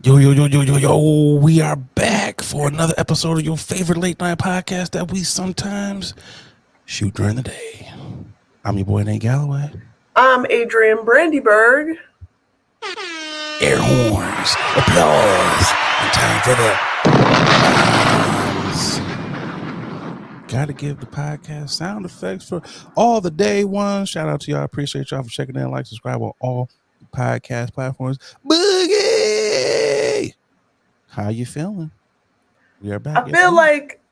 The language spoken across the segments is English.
Yo, we are back for another episode of your favorite late night podcast that we sometimes shoot during the day. I'm your boy, Nate Galloway. I'm Adrian Brandyberg. Air horns, applause, and time for the Gotta give the podcast sound effects for all the day ones. Shout out to y'all. Appreciate y'all for checking in. Like, subscribe on all the podcast platforms. Boogie! How you feeling? We are back. I feel like,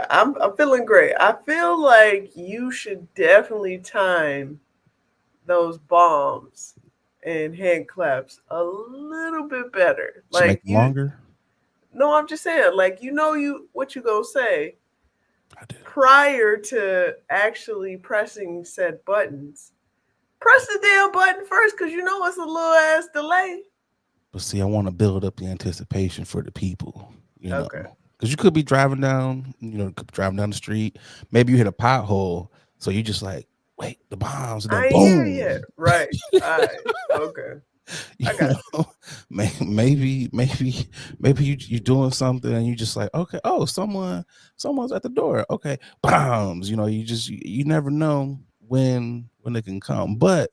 I'm feeling great. I feel like you should definitely time those bombs and hand claps a little bit better. Should make them longer. No, I'm just saying, like what you gonna say I do. prior to actually pressing said buttons. Press the damn button first, because you know it's a little ass delay. But see, I want to build up the anticipation for the people, Okay. Because you could be driving down, driving down the street. Maybe you hit a pothole, so you just like, wait, the bombs, and then I ain't boom. here yet. Right. All right. Okay. Maybe you're doing something and you just like, okay, oh, someone's at the door. Okay, bombs. You never know when they can come. But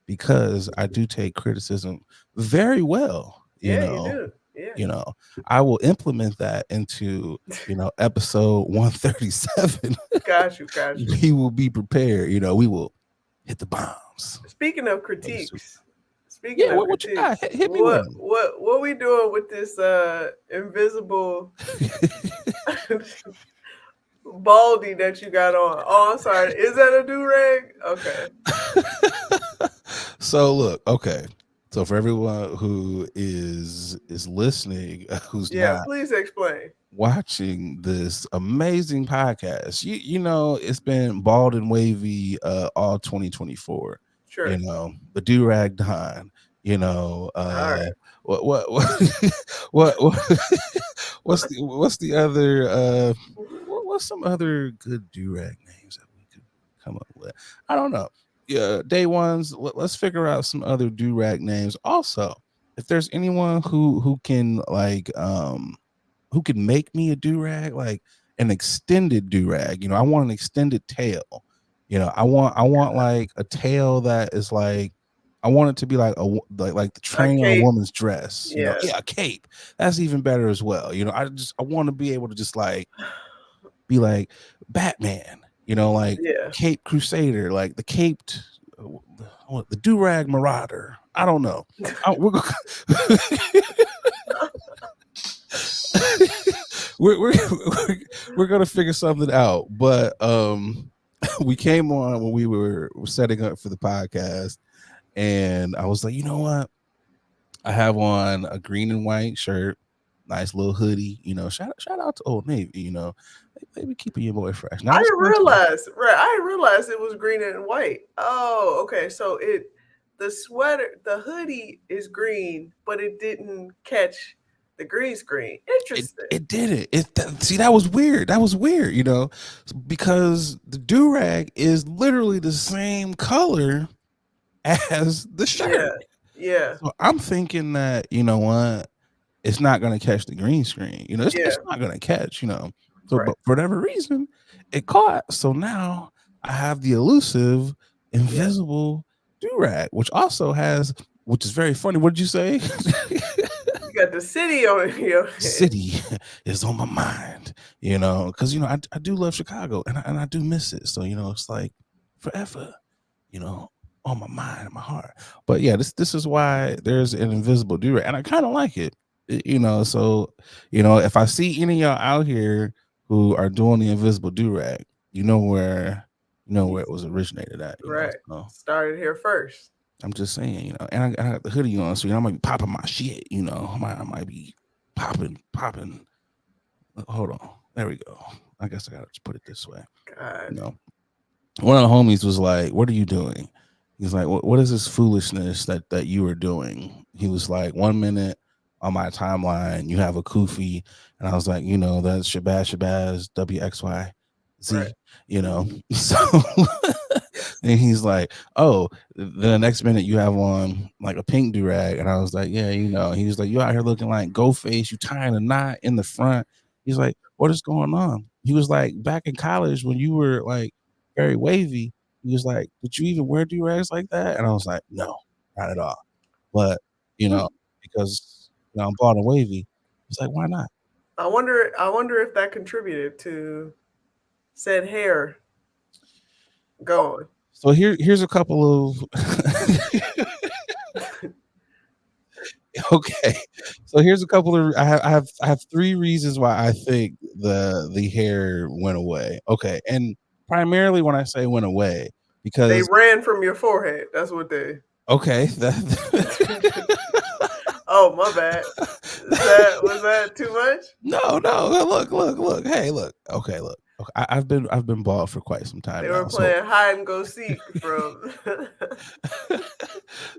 because I do take criticism very well, you do. Yeah. I will implement that into episode 137. Got you. We will be prepared. We will hit the bombs. Speaking of critiques. What you got? Hit me with them. What we doing with this invisible baldy that you got on? Oh, I'm sorry. Is that a do-rag? Okay. So look, okay. So for everyone who is listening, who's not, please explain. Watching this amazing podcast, it's been bald and wavy all 2024. Sure. The do-rag Don. Right. What's the other what's some other good do-rag names that we could come up with? I don't know. Yeah, day ones. Let's figure out some other do-rag names. Also, if there's anyone who can who can make me a do-rag, like an extended do-rag. I want an extended tail. I want like a tail that is like, I want it to be like like the train on a woman's dress. A cape. That's even better as well. I want to be able to just like be like Batman. Cape Crusader, like the caped, the do-rag Marauder. I don't know. We're gonna figure something out, but we came on when we were setting up for the podcast, and I was like, you know what? I have on a green and white shirt, nice little hoodie. Shout out to Old Navy. Maybe keeping your boy fresh. I didn't realize. Right, I didn't realize it was green and white. Oh, okay. So the hoodie is green, but it didn't catch the green screen. Interesting. It didn't. See, that was weird. Because the do-rag is literally the same color as the shirt. Yeah. So I'm thinking that, what? It's not going to catch the green screen. It's not going to catch, So, right. But for whatever reason, it caught. So now I have the elusive, invisible do-rag, which is very funny. What did you say? You got the city on your head. City is on my mind, because I do love Chicago and I do miss it. So it's like forever, on my mind and my heart. But yeah, this is why there's an invisible do-rag, and I kind of like it. So if I see any of y'all out here who are doing the invisible do-rag, where it was originated at. Right. Started here first. I'm just saying, and I got the hoodie on, so I might be popping my shit. I might be popping. Hold on, there we go. I guess I gotta just put it this way. God. One of the homies was like, "What are you doing?" He's like, "What is this foolishness that you are doing?" He was like, 1 minute on my timeline, you have a kufi, and I was like, that's Shabazz WXYZ. Right. So And he's like, "Oh." The next minute you have on like a pink do rag, and I was like, "Yeah, you know." He was like, "You out here looking like Ghostface. You tying a knot in the front." He's like, "What is going on?" He was like, "Back in college when you were like very wavy." He was like, "Did you even wear do rags like that?" And I was like, "No, not at all." But you know, because I'm bald and wavy. He's like, "Why not?" I wonder if that contributed to said hair going. So here's a couple of okay. So here's a couple of I have three reasons why I think the hair went away. Okay, and primarily when I say went away They because ran from your forehead. That's what they. okay, Oh, my bad. Was that too much? no, look, hey, look, okay, look. Okay, I've been bald for quite some time They were now, so playing hide and go seek from.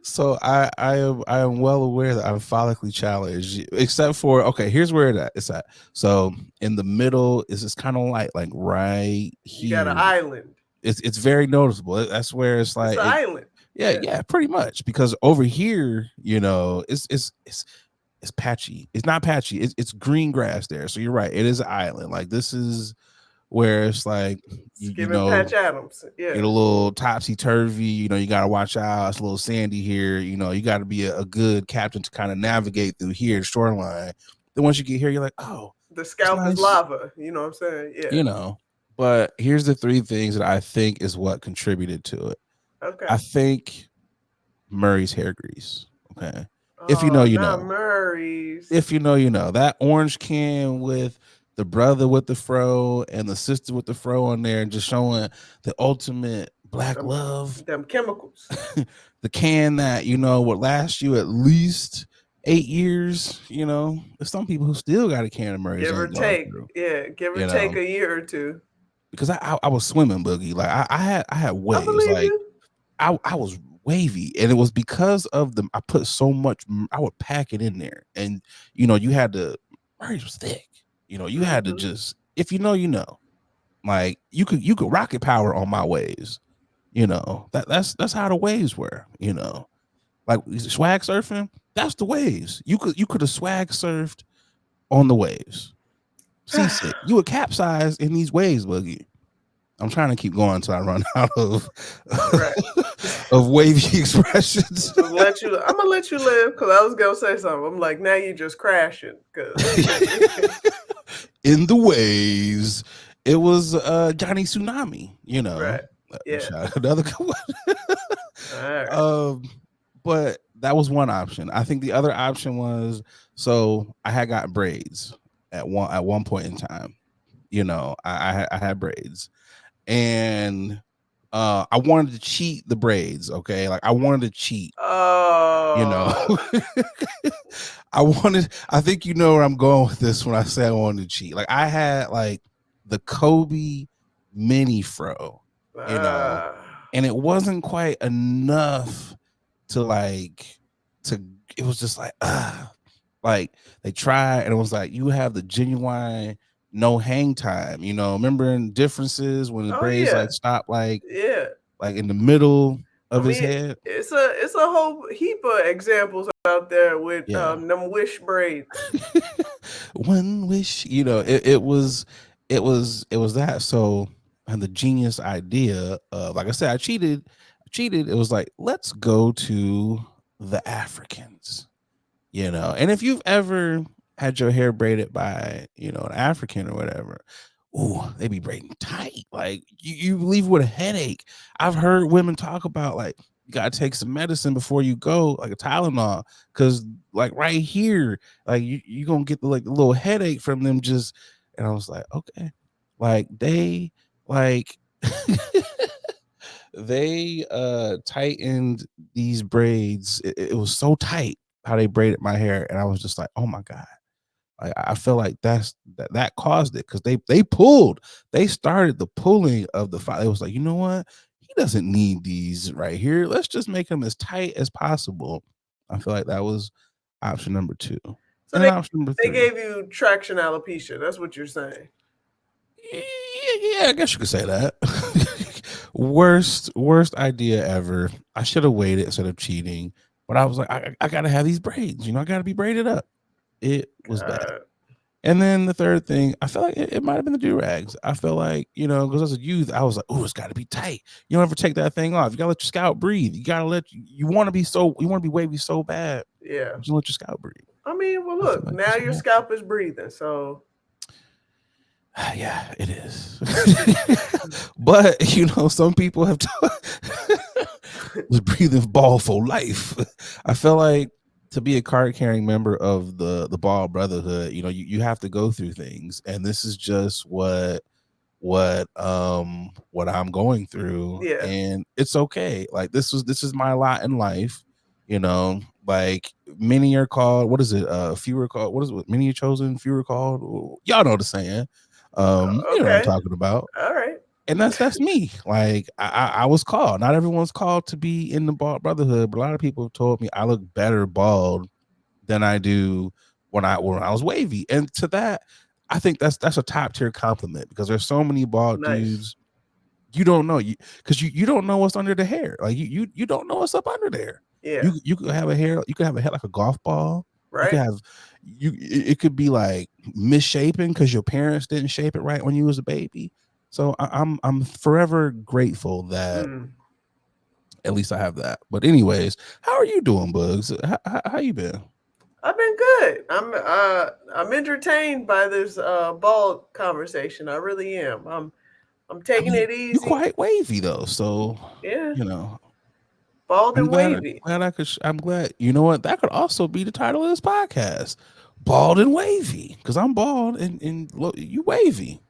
so I am well aware that I'm follically challenged, except for okay, here's where it's at. So in the middle is this kind of like right You got an here. island. It's very noticeable. That's where it's It's like an island. yeah, Yeah. yeah, pretty much because over here, it's patchy. It's not patchy. It's green grass there. So you're right. It is an island. Like this is where it's like It's you giving know Patch Adams. get Yeah. a little topsy turvy. You got to watch out. It's a little sandy here. You got to be a good captain to kind of navigate through here, shoreline. Then once you get here, you're like, oh, The it's scalp is nice. lava. You know what I'm saying? Yeah. You know. But here's the three things that I think is what contributed to it. I Okay. think Murray's hair grease. Okay. If you know, Oh, you not know. Murray's. If you know, you know. That orange can with the brother with the fro and the sister with the fro on there, and just showing the ultimate black Them, love. them chemicals. The can that would last you at least 8 years. There's some people who still got a can of Murray's Give or ain't going take. through. Yeah. Give or You take know, a year or two. because I was swimming boogie. Like I had I waves. believe Like you. I was wavy, and it was because of them. I put so much. I would pack it in there, and you had to. Murray's was thick. You had to Mm-hmm. just if you know, you know. Like you could rocket power on my waves. That's how the waves were. Like swag surfing. That's the waves. You could have swag surfed on the waves. Seasick. You would capsize in these waves, Boogie. I'm trying to keep going until I run out of Right. of wavy expressions. I'm gonna let you live because I was gonna say something. I'm like, now you just crashing because. In the waves, it was Johnny Tsunami. Right. Yeah. Shout out another good one. All right. um, but that was one option. I think the other option was so I had got braids at one point in time. I had braids, and I wanted to cheat the braids. Okay, like I wanted to cheat. You know, Oh. I think you know where I'm going with this when I say I wanted to cheat. Like I had like the Kobe mini fro, you know, Uh, and it wasn't quite enough to like to it was just like they tried and it was like you have the genuine no hang time, remember in differences when the oh braids yeah. like stop Yeah. like in the middle I of his mean, head. it's a whole heap of examples out there with Yeah. them wish braids. One wish, it was that. So I had the genius idea of, like I said, I cheated. It was like, let's go to the Africans, and if you've ever had your hair braided by an African or whatever, ooh, they be braiding tight, like you leave with a headache. I've heard women talk about like you gotta take some medicine before you go, like a Tylenol, because like right here, like you gonna get the little headache from them just. And I was like, okay, like they like they tightened these braids. It was so tight how they braided my hair, and I was just like, oh my god. I feel like that caused it because they started the pulling of the file. It was like, you know what? He doesn't need these right here. Let's just make them as tight as possible. I feel like that was option number two. So And then option number they three. gave you traction alopecia. That's what you're saying. Yeah, I guess you could say that. Worst idea ever. I should have waited instead of cheating, but I was like, I gotta have these braids. I gotta be braided up. It was bad. God. And then the third thing, I feel like it might have been the do rags. I feel like, because as a youth, I was like, oh, it's got to be tight. You don't ever take that thing off. You got to let your scalp breathe. You got to you want to be wavy so bad, Yeah. but you let your scalp breathe. I mean, well, I feel look, like now that's your what scalp is breathing, so happened. Yeah, it is. But, some people have was breathing ball for life. I feel like to be a card carrying member of the Ball Brotherhood, you have to go through things, and this is just what I'm going through, yeah. and it's okay. Like this is my lot in life, like many are called, what is it, few are called, what is it, many are chosen, few are called, y'all know the saying. You know what I'm Okay. talking about. All right. And that's me. Like I was called. Not everyone's called to be in the bald brotherhood, but a lot of people have told me I look better bald than I do when I was wavy. And to that, I think that's a top tier compliment, because there's so many bald Nice. dudes you don't know, because you don't know what's under the hair. Like you don't know what's up under there. Yeah. You could have a hair, you could have a head like a golf ball. You could Right. have it could be like misshapen because your parents didn't shape it right when you was a baby. So I'm forever grateful that Mm. at least I have that. But anyways, how are you doing, Bugs? How you been? I've been good. I'm entertained by this bald conversation. I really am. I'm I taking mean, it you easy. quite wavy though, so Yeah. you know. Bald I'm and glad. wavy. Glad I could. I'm glad. You know what? That could also be the title of this podcast: "Bald and Wavy," because I'm bald and you wavy.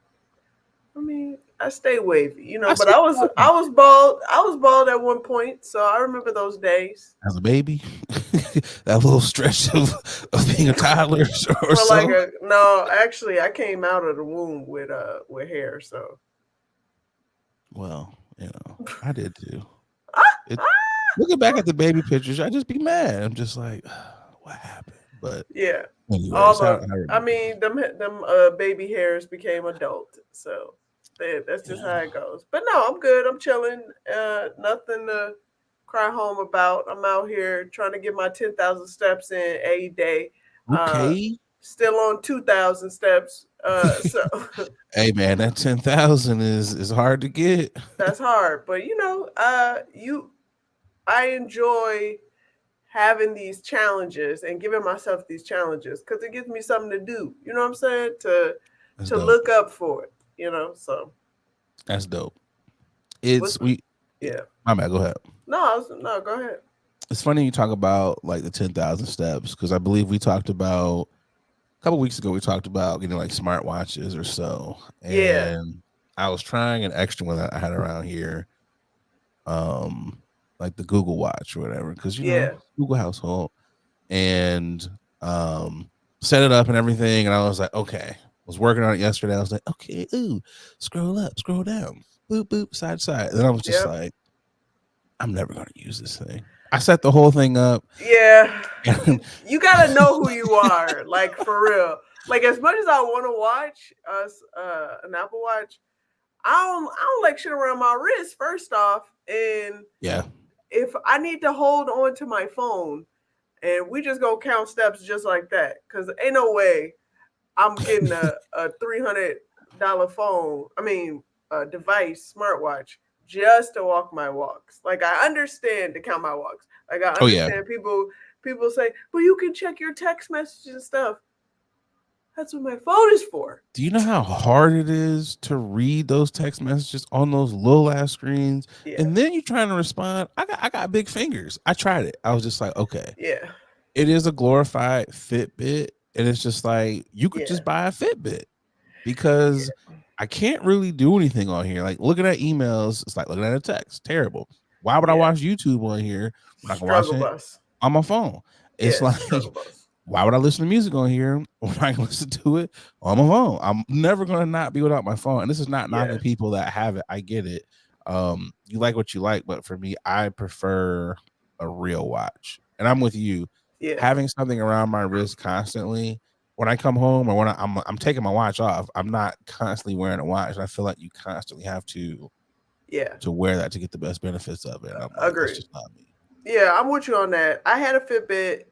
I mean, I stay wavy, I but see I was bald. I was bald at one point, so I remember those days. as a baby. That little stretch of being a toddler or For like so. a no, actually I came out of the womb with hair, so Well, I did too. It Looking back at the baby pictures, I just be mad. I'm just like, what happened? But yeah. All anyways, the how are I you? mean them baby hairs became adult, so that's just how Yeah. it goes. But no, I'm good. I'm chilling. Nothing to cry home about. I'm out here trying to get my 10,000 steps in a day. Uh, Okay. Still on 2,000 steps. So Hey man, that 10,000 is hard to get. that's hard. But I enjoy having these challenges and giving myself these challenges because it gives me something to do. You know what I'm saying? That's To dope. look up for it. So That's dope. what's It's we yeah. My bad, go ahead. No, go ahead. It's funny you talk about like the 10,000 steps, because I believe we talked about a couple weeks ago, we talked about getting like smartwatches or so. Yeah, And I was trying an extra one that I had around here, um, like the Google Watch or whatever, because yeah, Google household, and um set it up and everything. And I was like, okay. Was working on it yesterday. I was like, okay, ooh, scroll up, scroll down, boop, boop, side to side. And then I was just yep, like, I'm never gonna use this thing. I set the whole thing up yeah. and You gotta know who you are, like for real. Like as much as I want to watch us an Apple Watch, I don't like shit around my wrist. First off, and yeah. if I need to hold on to my phone, and we just go count steps just like that, because ain't no way I'm getting a $300 phone. I mean, a device, smartwatch, just to walk my walks. Like I understand to count my walks. Like I Oh yeah. understand people say, but you can check your text messages and stuff. That's what my phone is for. Do you know how hard it is to read those text messages on those little ass screens? Yeah, And then you're trying to respond. I got big fingers. I tried it. I was just like, okay, yeah, it is a glorified Fitbit. And it's just like, you could yeah, just buy a Fitbit, because I can't really do anything on here. Like looking at emails, it's like looking at a text. Terrible. Why would I yeah. watch YouTube on here when I can watch Struggle it bus. on my phone? It's Yes, like, struggle bus. why would I listen to music on here when I can listen to it on my phone? I'm never gonna not be without my phone. And this is not Yeah, knocking people that have it. I get it. You like what you like, but for me, I prefer a real watch. And I'm with you. yeah, Having something around my wrist constantly when I come home, or when I'm taking my watch off, I'm not constantly wearing a watch. I feel like you constantly have to Yeah, to wear that to get the best benefits of it. And I'm like, that's agreed. just not me. Yeah, I'm with you on that. I had a Fitbit,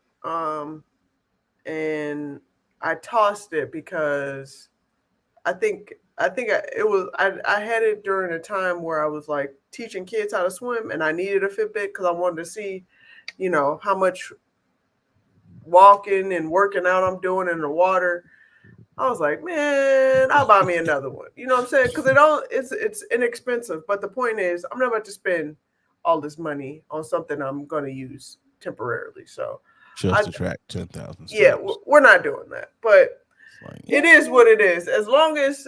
and I tossed it because it was I had it during a time where I was like teaching kids how to swim, and I needed a Fitbit because I wanted to see, how much walking and working out I'm doing in the water. I was like, man, I'll buy me another one. You know what I'm saying? Because it's inexpensive. But the point is, I'm not about to spend all this money on something I'm going to use temporarily. So, Just I to track 10,000 yeah, steps. we're not doing that. But It's like, it is what it is. As long as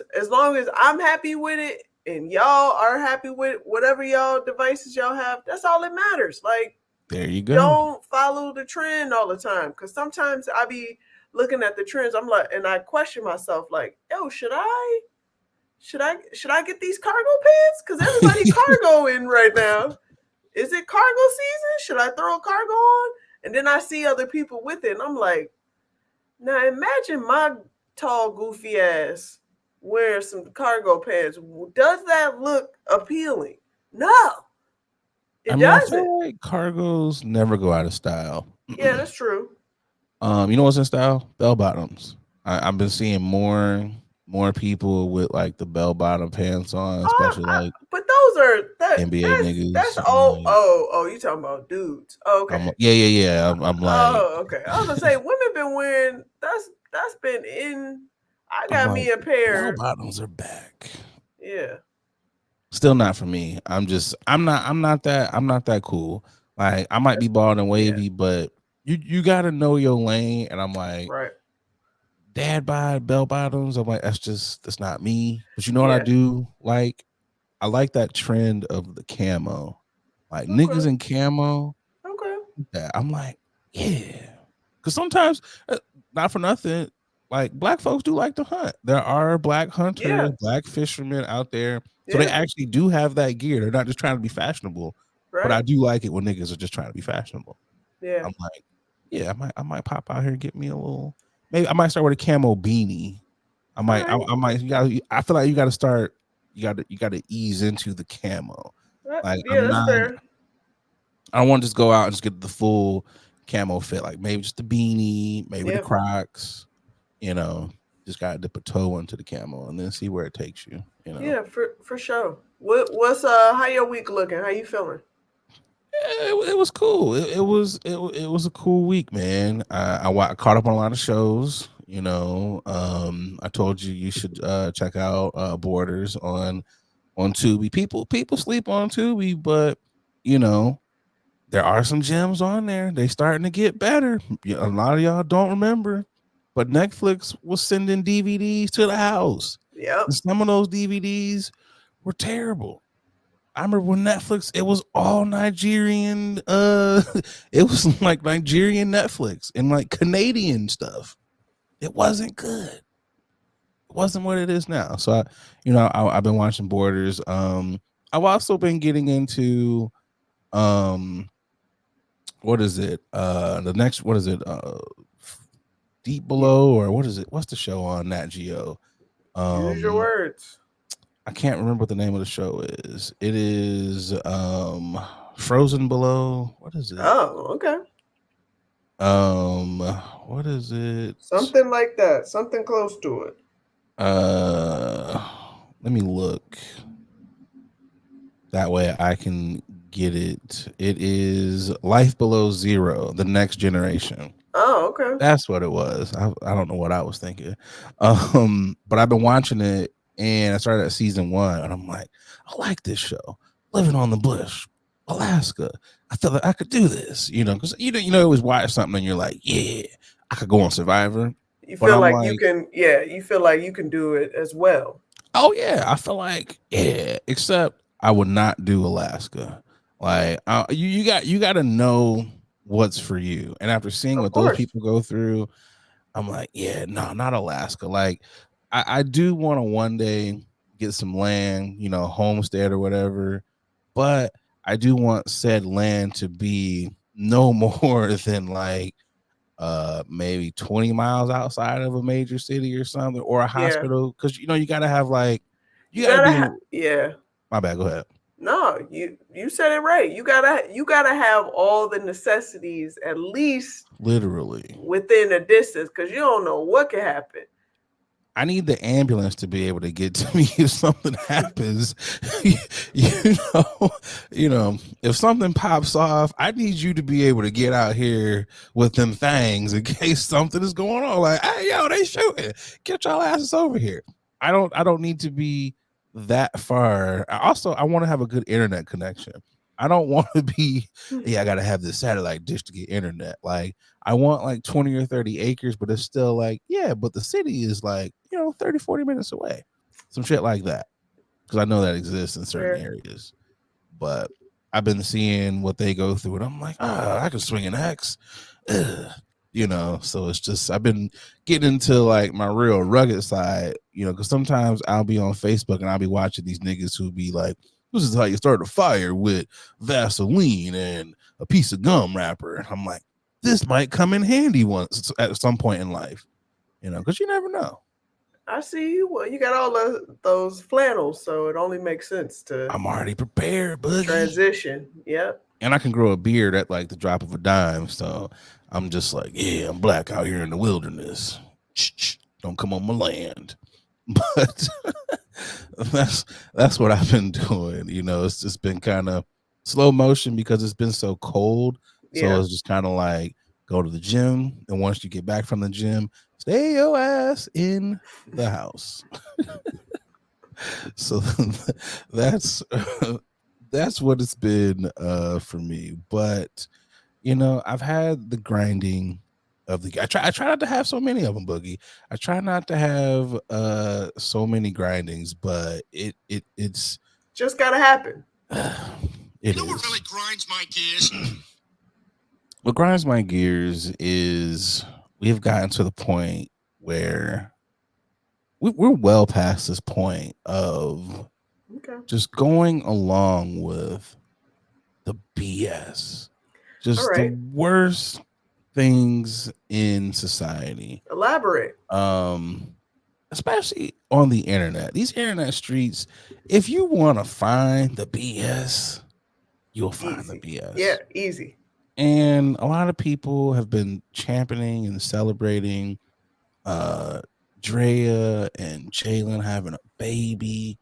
I'm happy with it and y'all are happy with whatever y'all devices y'all have, that's all that matters. Like, there you go. don't follow the trend all the time, because sometimes I be looking at the trends. I'm like, and I question myself, like, yo, should I get these cargo pants? Because everybody cargo in right now. Is it cargo season? Should I throw a cargo on? And then I see other people with it, and I'm like, now imagine my tall, goofy ass wearing some cargo pants. Does that look appealing? No, I it mean, I doesn't. feel like cargos never go out of style. Yeah, that's true. You know what's in style? Bell bottoms. I've been seeing more people with like the bell bottom pants on, especially like But those are NBA that's niggas. I'm all. like, Oh, you talking about dudes? I'm Okay. like, yeah, yeah, yeah. I'm like, Oh, okay. I was gonna say women been wearing that's been in. I I'm got like, me a bell pair. bottoms are back. Yeah. Still not for me. I'm not that cool. Like I might be bald and Yeah. wavy, but you gotta know your lane. And I'm like, Right. dad bod bell bottoms. I'm like, that's not me. But you know what I Yeah. do? Like, I like that trend of the camo. Like Okay. niggas in camo. Okay. Yeah, I'm like, yeah. Cause sometimes, not for nothing, like black folks do like to hunt. There are black Yeah. hunters, black fishermen out there. So they Yeah. actually do have that gear. They're not just trying to be fashionable. But Right. I do like it when niggas are just trying to be fashionable. Yeah. I'm like, yeah, I might pop out here and get me a little. Maybe I might start with a camo beanie. I All might, I, right. I might. I feel like you got to start. You got to ease into the camo. Like Yeah, that's fair. I don't want to just go out and just get the full camo fit. Like maybe just the beanie, maybe the Yeah. Crocs. You know, just got to dip a toe into the camo and then see where it takes you. You know, Yeah, for sure. What's how your week looking? How you feeling? it was cool. It was a cool week, man. I caught up on a lot of shows. You know, I told you should check out Borders on Tubi. People sleep on Tubi, but you know there are some gems on there. They starting to get better. A lot of y'all don't remember, but Netflix was sending DVDs to the house. Yep. And some of those DVDs were terrible. I remember when Netflix, it was all Nigerian. It was like Nigerian Netflix and like Canadian stuff. It wasn't good. It wasn't what it is now. So I've been watching Borders. I've also been getting into um what is it? The next what is it? Deep Below or what is it? What's the show on Nat Geo? Use your Um words. I can't remember what the name of the show is. It is Frozen Below. What is it? Oh, okay. Um what is it? Something like that. Something close to it. Uh let me look. That way I can get it. It is Life Below Zero, the next generation. Oh, okay. That's what it was. I don't know what I was thinking. But I've been watching it and I started at season 1 and I'm like, I like this show. Living on the Bush, Alaska. I feel like I could do this, because you always watch something and you're like, yeah, I could go on Survivor. You But feel I'm like you like, can. Yeah, you feel like you can do it as well. oh yeah, I feel like yeah, except I would not do Alaska. Like you got to know what's for you. And after seeing Of what those course. people go through, I'm like, yeah, no, not Alaska. Like, I do want to one day get some land, homestead or whatever, but I do want said land to be no more than like maybe 20 miles outside of a major city or something or a Yeah. hospital because you gotta have like you You gotta gotta be have. Yeah. my bad, go ahead. No, you said it right. You gotta have all the necessities at least Literally. within a distance, because you don't know what could happen. I need the ambulance to be able to get to me if something happens. you know, if something pops off, I need you to be able to get out here with them things in case something is going on. Like, hey, yo, they shooting. Get y'all asses over here. I don't need to be that far. I want to have a good internet connection. I don't want to be, I gotta have this satellite dish to get internet. Like, I want like 20 or 30 acres, but it's still like, yeah, but the city is like, 30, 40 minutes away. Some shit like that. Because I know that exists in certain Fair. areas. But I've been seeing what they go through, and I'm like, I can swing an axe. Ugh. So it's just, I've been getting into like my real rugged side, because sometimes I'll be on Facebook and I'll be watching these niggas who be like, this is how you start a fire with Vaseline and a piece of gum wrapper. I'm like, this might come in handy once at some point in life, because you never know. I see you. Well, you got all those flannels, so it only makes sense to I'm already prepared, Boogie. transition. Yep. And I can grow a beard at like the drop of a dime. So I'm just like, yeah, I'm black out here in the wilderness. Don't come on my land. But that's what I've been doing. It's just been kind of slow motion because it's been so cold. So Yeah. it's just kind of like go to the gym, and once you get back from the gym, stay your ass in the house. So that's that's what it's been for me. But I've had the grinding of the. I try not to have so many of them, Boogie. I try not to have so many grindings, but it's Just gotta happen. it is. What really grinds my gears? What grinds my gears is we've gotten to the point where we're well past this point of just going along with the BS, just the worst things in society. Elaborate. Especially on the internet. These internet streets, if you want to find the BS, you'll find the BS. Yeah, easy. And a lot of people have been championing and celebrating Drea and Jalen having a baby.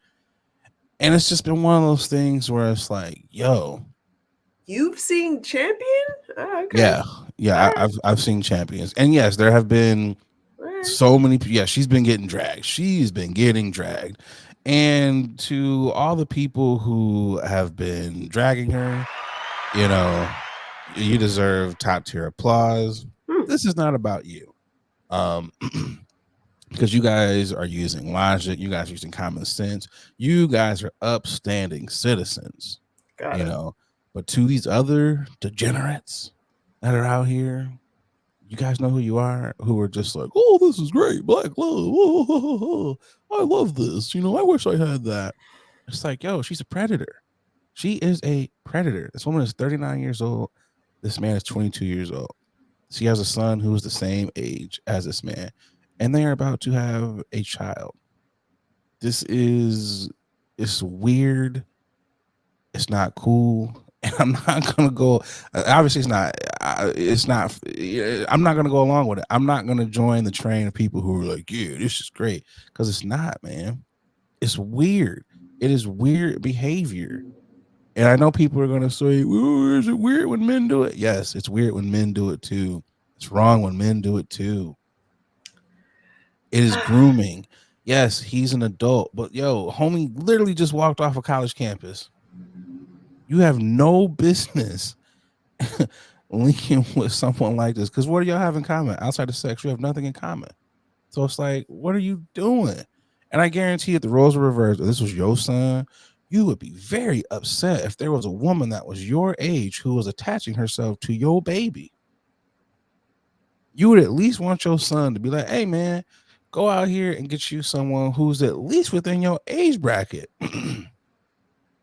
And it's just been one of those things where it's like, yo. You've seen Champion? Oh, okay. Yeah. I've seen Champions. And yes, there have been so many. Yeah, she's been getting dragged. She's been getting dragged. And to all the people who have been dragging her, you deserve top tier applause. This is not about you. Because you guys are using logic, you guys are using common sense, you guys are upstanding citizens. But to these other degenerates that are out here, you guys know who you are, who are just like, oh, this is great, black love, oh, I love this, I wish I had that. It's like, yo, she's a predator. She is a predator. This woman is 39 years old. This man is 22 years old. She has a son who is the same age as this man, and they are about to have a child. It's weird. It's not cool. And I'm not gonna go. Obviously, it's not. I'm not gonna go along with it. I'm not gonna join the train of people who are like, "Yeah, this is great," because it's not, man. It's weird. It is weird behavior. And I know people are gonna say, "Ooh, is it weird when men do it?" Yes, it's weird when men do it too. It's wrong when men do it too. It is grooming. Yes, he's an adult, but yo, homie literally just walked off a college campus. You have no business linking with someone like this, because what do y'all have in common outside of sex? You have nothing in common. So it's like, what are you doing? And I guarantee if the roles were reversed, if this was your son, you would be very upset if there was a woman that was your age who was attaching herself to your baby. You would at least want your son to be like, hey, man, go out here and get you someone who's at least within your age bracket.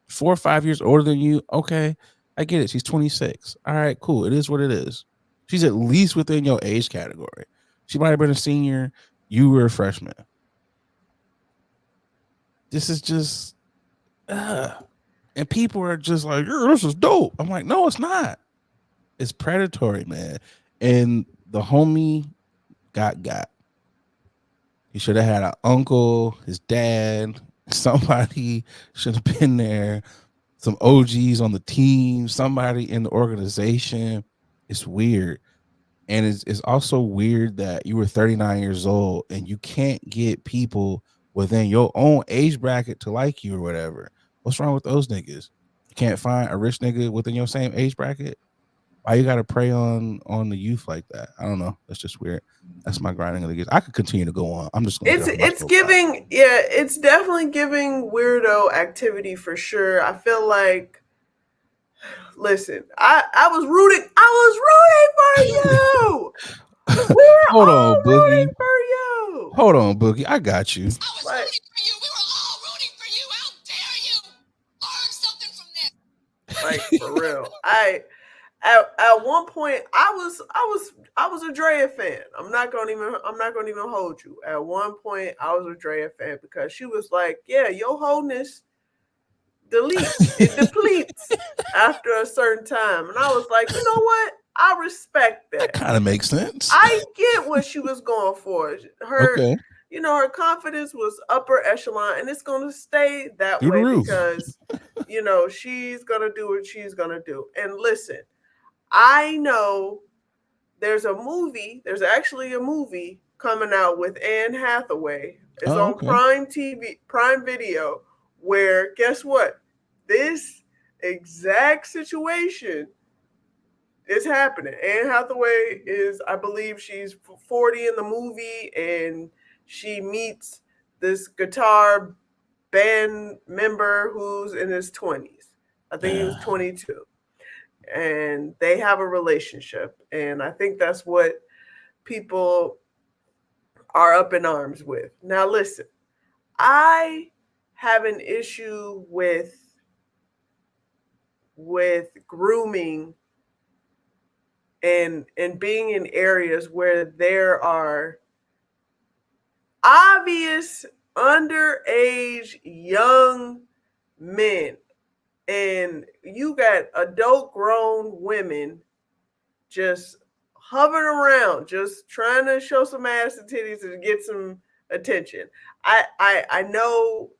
4 or 5 years older than you. Okay, I get it. She's 26. All right, cool. It is what it is. She's at least within your age category. She might have been a senior. You were a freshman. This is just, And people are just like, this is dope. I'm like, no, it's not. It's predatory, man. And the homie got. He should have had an uncle, his dad, somebody should have been there, some OGs on the team, somebody in the organization. It's weird. And it's also weird that you were 39 years old and you can't get people within your own age bracket to like you or whatever. What's wrong with those niggas? You can't find a rich nigga within your same age bracket? Why you gotta prey on the youth like that? I don't know. That's just weird. That's my grinding of the gears. I could continue to go on. I'm just gonna get off my It's soapbox. giving, yeah, it's definitely giving weirdo activity for sure. I feel like, listen, I was rooting, for you. We were Hold all on, Boogie. rooting for you. Hold on, Boogie. I got you. I was Like, rooting for you. We were all rooting for you. How dare you learn something from this? for real. At one point I was a Drea fan. I'm not gonna even hold you. At one point I was a Drea fan because she was like, yeah, your wholeness it depletes after a certain time. And I was like, you know what? I respect That that. kind of makes sense. I get what she was going for. Okay. Her confidence was upper echelon, and it's going to stay that Through the way roof. because, she's going to do what she's going to do. And listen, I know there's actually a movie coming out with Anne Hathaway. It's Oh, on okay. Prime Video, where guess what? This exact situation is happening. Anne Hathaway is, I believe, she's 40 in the movie, and she meets this guitar band member who's in his 20s. I think he was 22. And they have a relationship. And I think that's what people are up in arms with. Now, listen, I have an issue with grooming and being in areas where there are obvious underage young men, and you got adult grown women just hovering around, just trying to show some ass and titties to get some attention. I know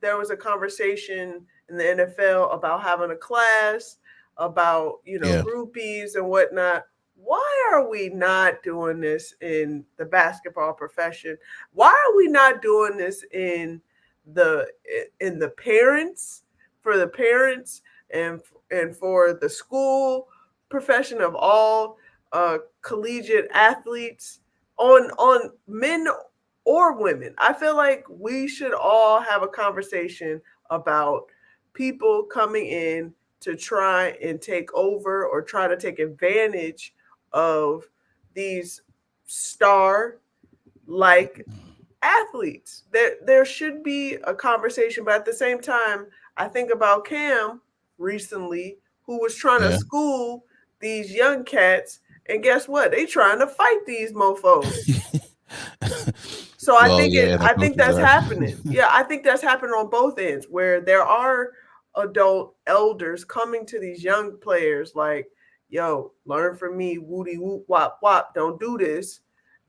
there was a conversation in the NFL about having a class about Yeah. groupies and whatnot. Why are we not doing this in the basketball profession? Why are we not doing this the in the parents for the parents and for the school profession of all collegiate athletes on men or women? I feel like we should all have a conversation about people coming in to try and take over or try to take advantage of these star like athletes. There should be a conversation, but at the same time, I think about Cam recently, who was trying to Yeah. school these young cats, and guess what? They trying to fight these mofo's. So Well, yeah, the I think coaches that's are. happening. Yeah, I think that's happening on both ends, where there are adult elders coming to these young players like, yo, learn from me, woody whoop wop wop, don't do this.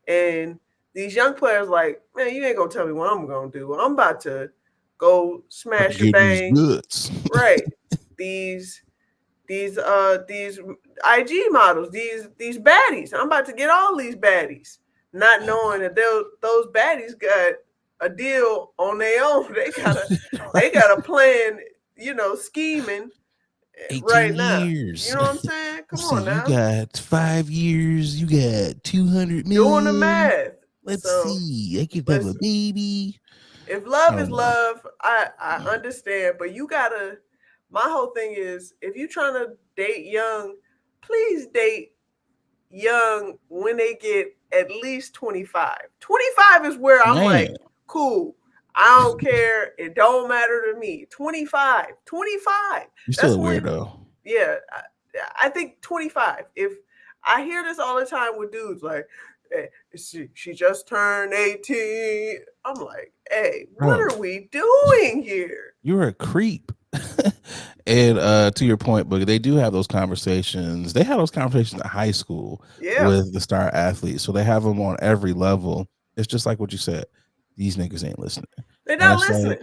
And these young players like, man, you ain't gonna tell me what I'm gonna do. I'm about to go About to smash a get these bang. goods. Right. These these IG models, these baddies. I'm about to get all these baddies, not knowing that those baddies got a deal on their own. They got a plan, scheming 18 right now. You years. know what I'm saying? Come Let's see. on You now, got 5 years. You got 200 doing the million. math. Let's So see. I could have a listen, baby. if I love is don't know. love, I understand, but you gotta. My whole thing is, if you trying to date young, please date young when they get at least 25. 25 is where I'm Man, like, cool. I don't care. It don't matter to me. 25. 25. you still That's a when, weirdo. yeah, I think 25. If I hear this all the time with dudes like, hey, she just turned 18. I'm like, hey, what Bro, are we doing here? you're a creep. And to your point, but they do have those conversations. They have those conversations in high school Yeah, with the star athletes, so they have them on every level. It's just like what you said. These niggas ain't listening, they're and not it's listening.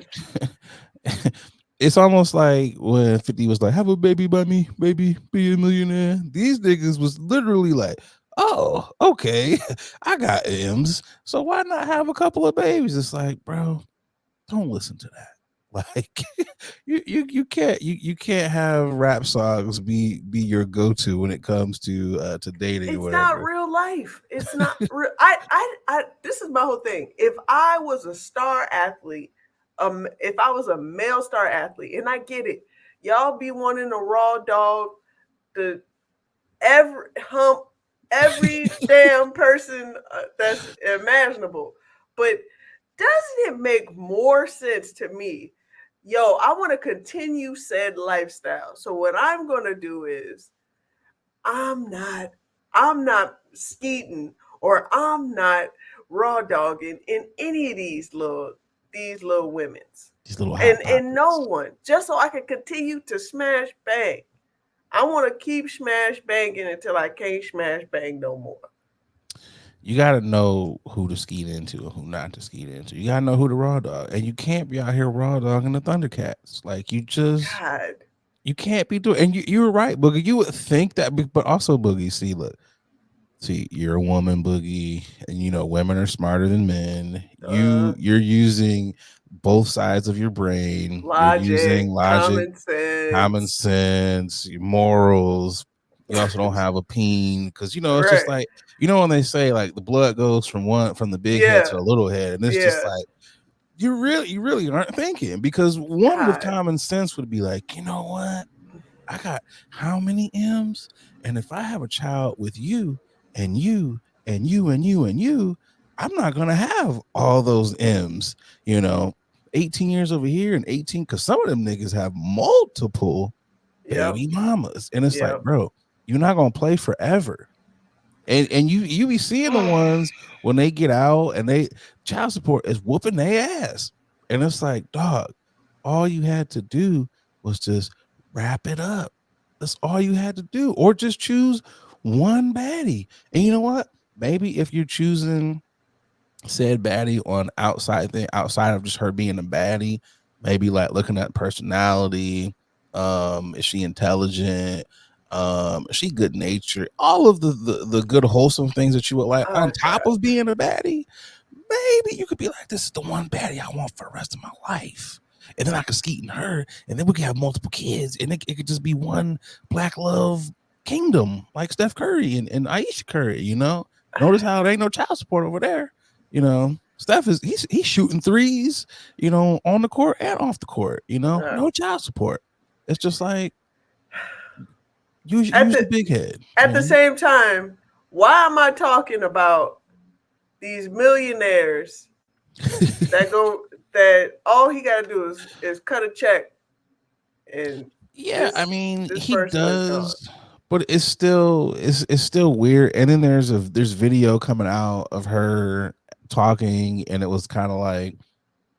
like it's almost like when 50 was like, "Have a baby by me, baby, be a millionaire." These niggas was literally like, "Oh, okay, I got M's, so why not have a couple of babies?" It's like, bro, don't listen to that. Like you can't have rap songs be your go-to when it comes to dating or It's not whatever. real life. It's not real. I this is my whole thing. If I was a star athlete, if I was a male star athlete, and I get it, y'all be wanting a raw dog, the every hump every damn person that's imaginable. But doesn't it make more sense to me? Yo, I want to continue said lifestyle. So what I'm gonna do is I'm not I'm not skeeting or I'm not raw dogging in any of these little women's. These little hot And no pockets. one, just so I can continue to smash bang. I want to keep smash banging until I can't smash bang no more. You got to know who to skeet into and who not to skeet into. You got to know who to raw dog, and you can't be out here raw dogging the Thundercats. Like God. you can't be doing. And you were right, Boogie. You would think that, but also Boogie. See, you're a woman, Boogie, and you know women are smarter than men. You're using both sides of your brain. You're using Logic, logic, common common sense. sense, your morals. You also don't have a peen because it's just Right. like when they say like the blood goes from the big head to Yeah. the little head, and it's just Yeah. like you really aren't thinking because one with God. common sense would be like, you know what? I got how many M's? And if I have a child with you and you and you and you and you, I'm not gonna have all those M's, you know. 18 years over here and 18, because some of them niggas have multiple Yep. baby mamas. And it's like, Yep. bro, you're not gonna play forever. And you be seeing the ones when they get out and they child support is whooping their ass. And it's like, dog, all you had to do was just wrap it up. That's all you had to do. Or just choose one baddie. And you know what? Maybe if you're choosing said baddie on outside of just her being a baddie, maybe like looking at personality, is she intelligent, is she good natured, all of the good wholesome things that you would like on top God. of being a baddie. Maybe you could be like, this is the one baddie I want for the rest of my life, and then I could skeet in her, and then we could have multiple kids, and it could just be one black love kingdom like Steph Curry and Aisha Curry. Notice how there ain't no child support over there. Steph he's shooting threes, on the court and off the court, no child support. It's just like At use the the big head, at the same time, why am I talking about these millionaires that all he got to do is cut a check and Yeah, I this mean this he person is gone. does, but it's still weird. And then there's video coming out of her talking, and it was kind of like,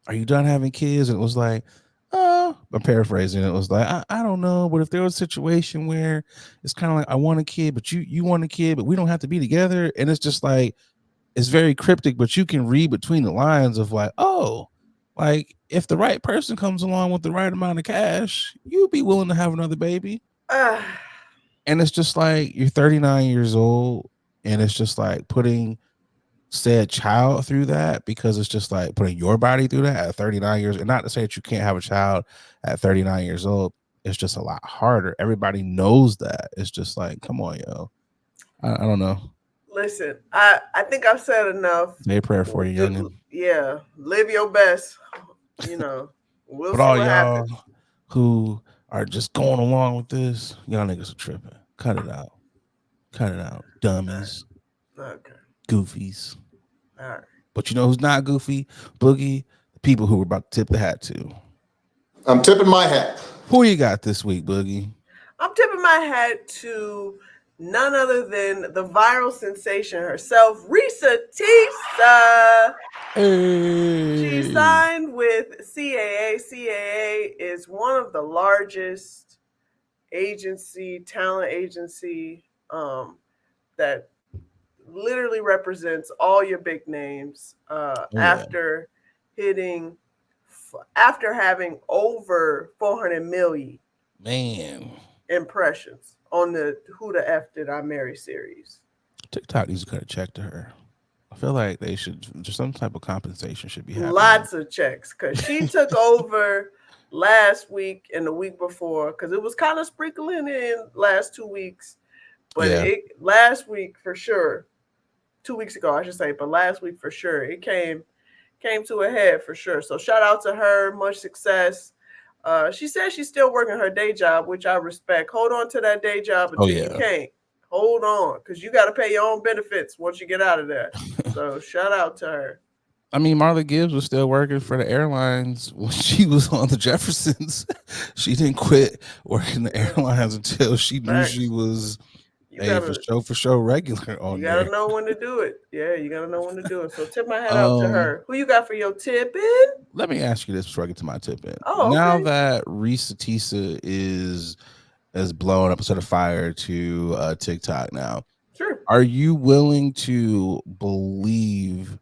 are you done having kids? And it was like, oh, I'm paraphrasing. It was like, I don't know, but if there was a situation where it's kind of like I want a kid, but you want a kid, but we don't have to be together, and it's just like it's very cryptic, but you can read between the lines of like, oh, like if the right person comes along with the right amount of cash, you'd be willing to have another baby. Uh, And it's just like you're 39 years old, and it's just like putting said child through that, because it's just like putting your body through that at 39 years. And not to say that you can't have a child at 39 years old. It's just a lot harder. Everybody knows that. It's just like, come on, yo. I don't know. Listen, I think I've said enough. Say a prayer for you, youngin. Yeah, live your best. You know, we'll But see all what y'all happens. who are just going along with this, y'all niggas are tripping. Cut it out. Cut it out. Dummies. Okay. Goofies. All right. But you know who's not goofy? Boogie. The people who we're about to tip the hat to. I'm tipping my hat. Who you got this week, Boogie? I'm tipping my hat to none other than the viral sensation herself, Risa Tisa. She Hey, signed with CAA. CAA is one of the largest talent agency, that literally represents all your big names. oh yeah, Hitting, after having over 400 million man. impressions on the Who the F Did I Marry series. TikTok needs to cut a check to her. I feel like they should just some type of compensation should be happening. Lots of checks because she took over last week and the week before, because it was kind of sprinkling in last 2 weeks, but Yeah. it last week for sure, 2 weeks ago I should say, but last week for sure it came to a head for sure. So shout out to her, much success. She says she's still working her day job, which I respect. Hold on to that day job Oh until you yeah. can't. Hold on, because you got to pay your own benefits once you get out of there. So shout out to her. I mean, Marla Gibbs was still working for the airlines when she was on the Jeffersons. She didn't quit working the airlines until she knew she was You a gotta for show regular you on gotta there. know when to do it. Yeah, you gotta know when to do it. So tip my hat out to her. Who you got for your tip in? Let me ask you this before I get to my tip in. Oh, Now okay. that Risa Tisa is blowing up a sort of fire to TikTok now, Sure. are you willing to believe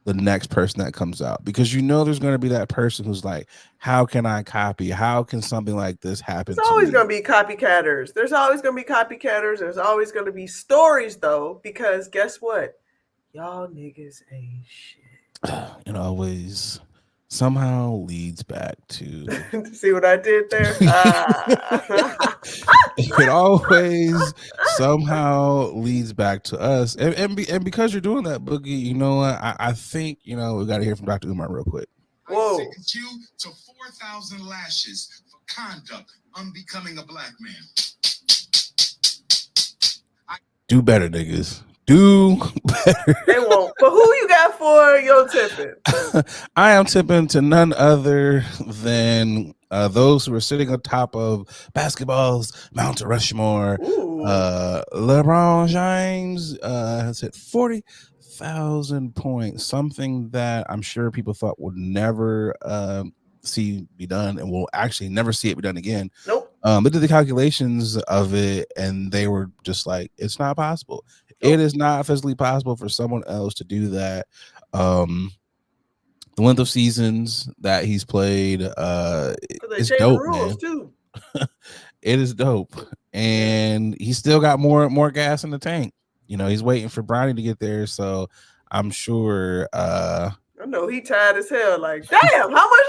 the next person that comes out? Because you know there's going to be that person who's like, how can I copy? How can something like this happen There's to always me? gonna be copycatters. There's always gonna be copycatters. There's always gonna be stories though, because guess what? Y'all niggas ain't shit. It always somehow leads back to See what I did there? it always somehow leads back to us. And because you're doing that, Boogie, you know what? I think, we got to hear from Dr. Umar real quick. Whoa. I sentence you to 4,000 lashes for conduct unbecoming a black man. Do better, niggas. Do better. They won't. But who you got for your tipping? I am tipping to none other than those who are sitting on top of basketball's Mount Rushmore. LeBron James has hit 40,000 points, something that I'm sure people thought would never see be done, and will actually never see it be done again. Nope. They did the calculations of it, and they were just like, it's not possible. Nope. It is not physically possible for someone else to do that. The length of seasons that he's played, it's dope, man. Too. It is dope, and he's still got more gas in the tank. He's waiting for Bronny to get there, so I'm sure. I know he tired as hell. Like, damn, how much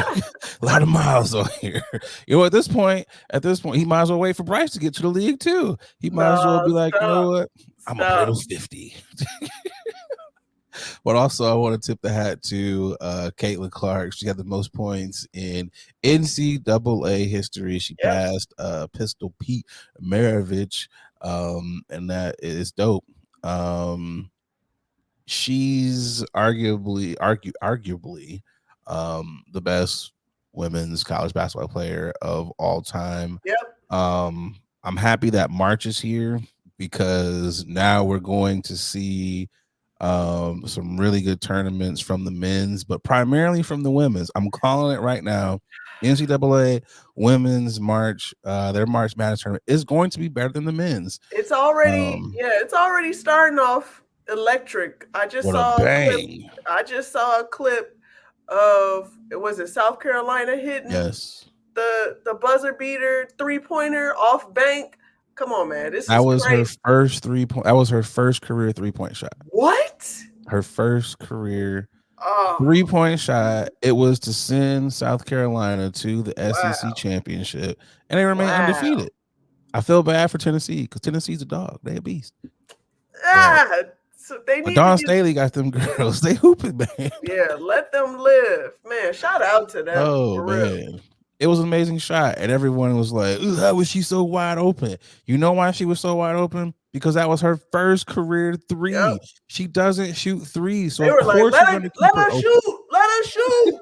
longer? A lot of miles on here. At this point, he might as well wait for Bryce to get to the league too. He might as well be like, you know what? I'm gonna play those 50. But also, I want to tip the hat to Caitlin Clark. She had the most points in NCAA history. She passed Pistol Pete Maravich, and that is dope. She's arguably the best women's college basketball player of all time. Yep. I'm happy that March is here, because now we're going to see some really good tournaments from the men's, but primarily from the women's. I'm calling it right now. NCAA women's March, their March Madness tournament is going to be better than the men's. It's already it's already starting off electric. I just saw a clip of, was it South Carolina hitting the buzzer beater 3-pointer off bank. Come on, man. That was her first 3-point. That was her first career 3-point shot. What? Her first career 3-point shot. It was to send South Carolina to the SEC championship, and they remain undefeated. I feel bad for Tennessee, because Tennessee's a dog. They a beast. So they need Dawn Staley got them girls. They hooping, man. Yeah, let them live, man. Shout out to them. Oh man. It was an amazing shot, and everyone was like, how was she so wide open? You know why she was so wide open? Because that was her first career 3. Yep. She doesn't shoot 3s, so they were like, let her shoot.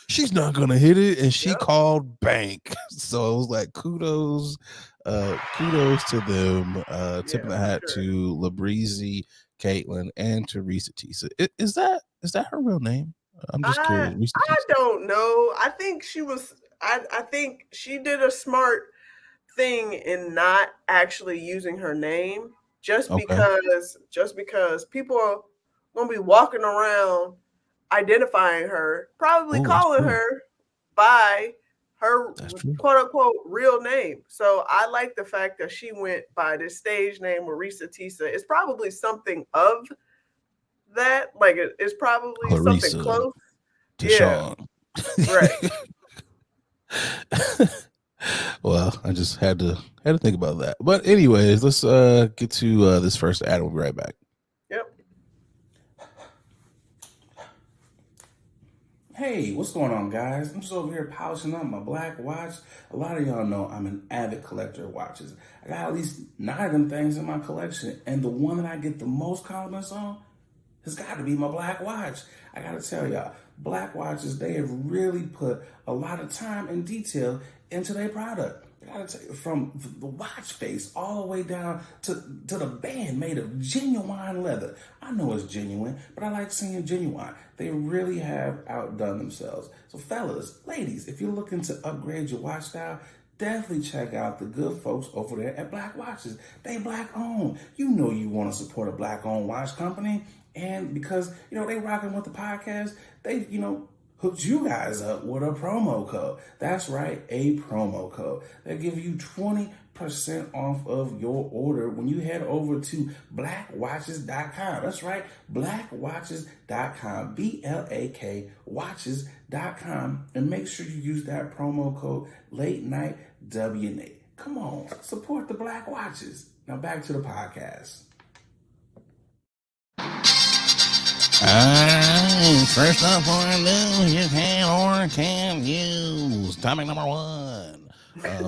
She's not gonna hit it, and she called bank. So it was like, kudos Kudos to them. Tip Yeah, of the for hat sure. to Labreezy, Caitlin, and Teresa Tisa. Is that her real name? I'm just curious. Risa I Tisa. don't know. I think she was. I think she did a smart thing in not actually using her name, Okay. just because people are gonna be walking around identifying her, probably Oh, that's calling true. her by her That's true. quote unquote real name. So I like the fact that she went by this stage name Marisa Tisa. It's probably something of that. Like it's probably something Clarissa close. Yeah, Deshawn. right. Well, I just had to think about that. But anyways, let's get to this first ad. We'll be right back. Yep. Hey, what's going on, guys? I'm just over here polishing up my black watch. A lot of y'all know I'm an avid collector of watches. I got at least 9 of them things in my collection, and the one that I get the most compliments on has got to be my black watch. I got to tell y'all, black watches, they have really put a lot of time and detail into their product. I got to tell you, from the watch face all the way down to the band made of genuine leather. I know it's genuine, but I like seeing genuine. They really have outdone themselves. So fellas, ladies, if you're looking to upgrade your watch style, definitely check out the good folks over there at Black Watches. They black owned. You know you want to support a black owned watch company. And because, they rocking with the podcast, they, hooked you guys up with a promo code. That's right, a promo code. They'll give you 20% off of your order when you head over to blackwatches.com. That's right, blackwatches.com, BLAK watches.com, and make sure you use that promo code late night WNA. Come on, support the Black Watches. Now back to the podcast. First up for news you can or can't use. Topic number 1.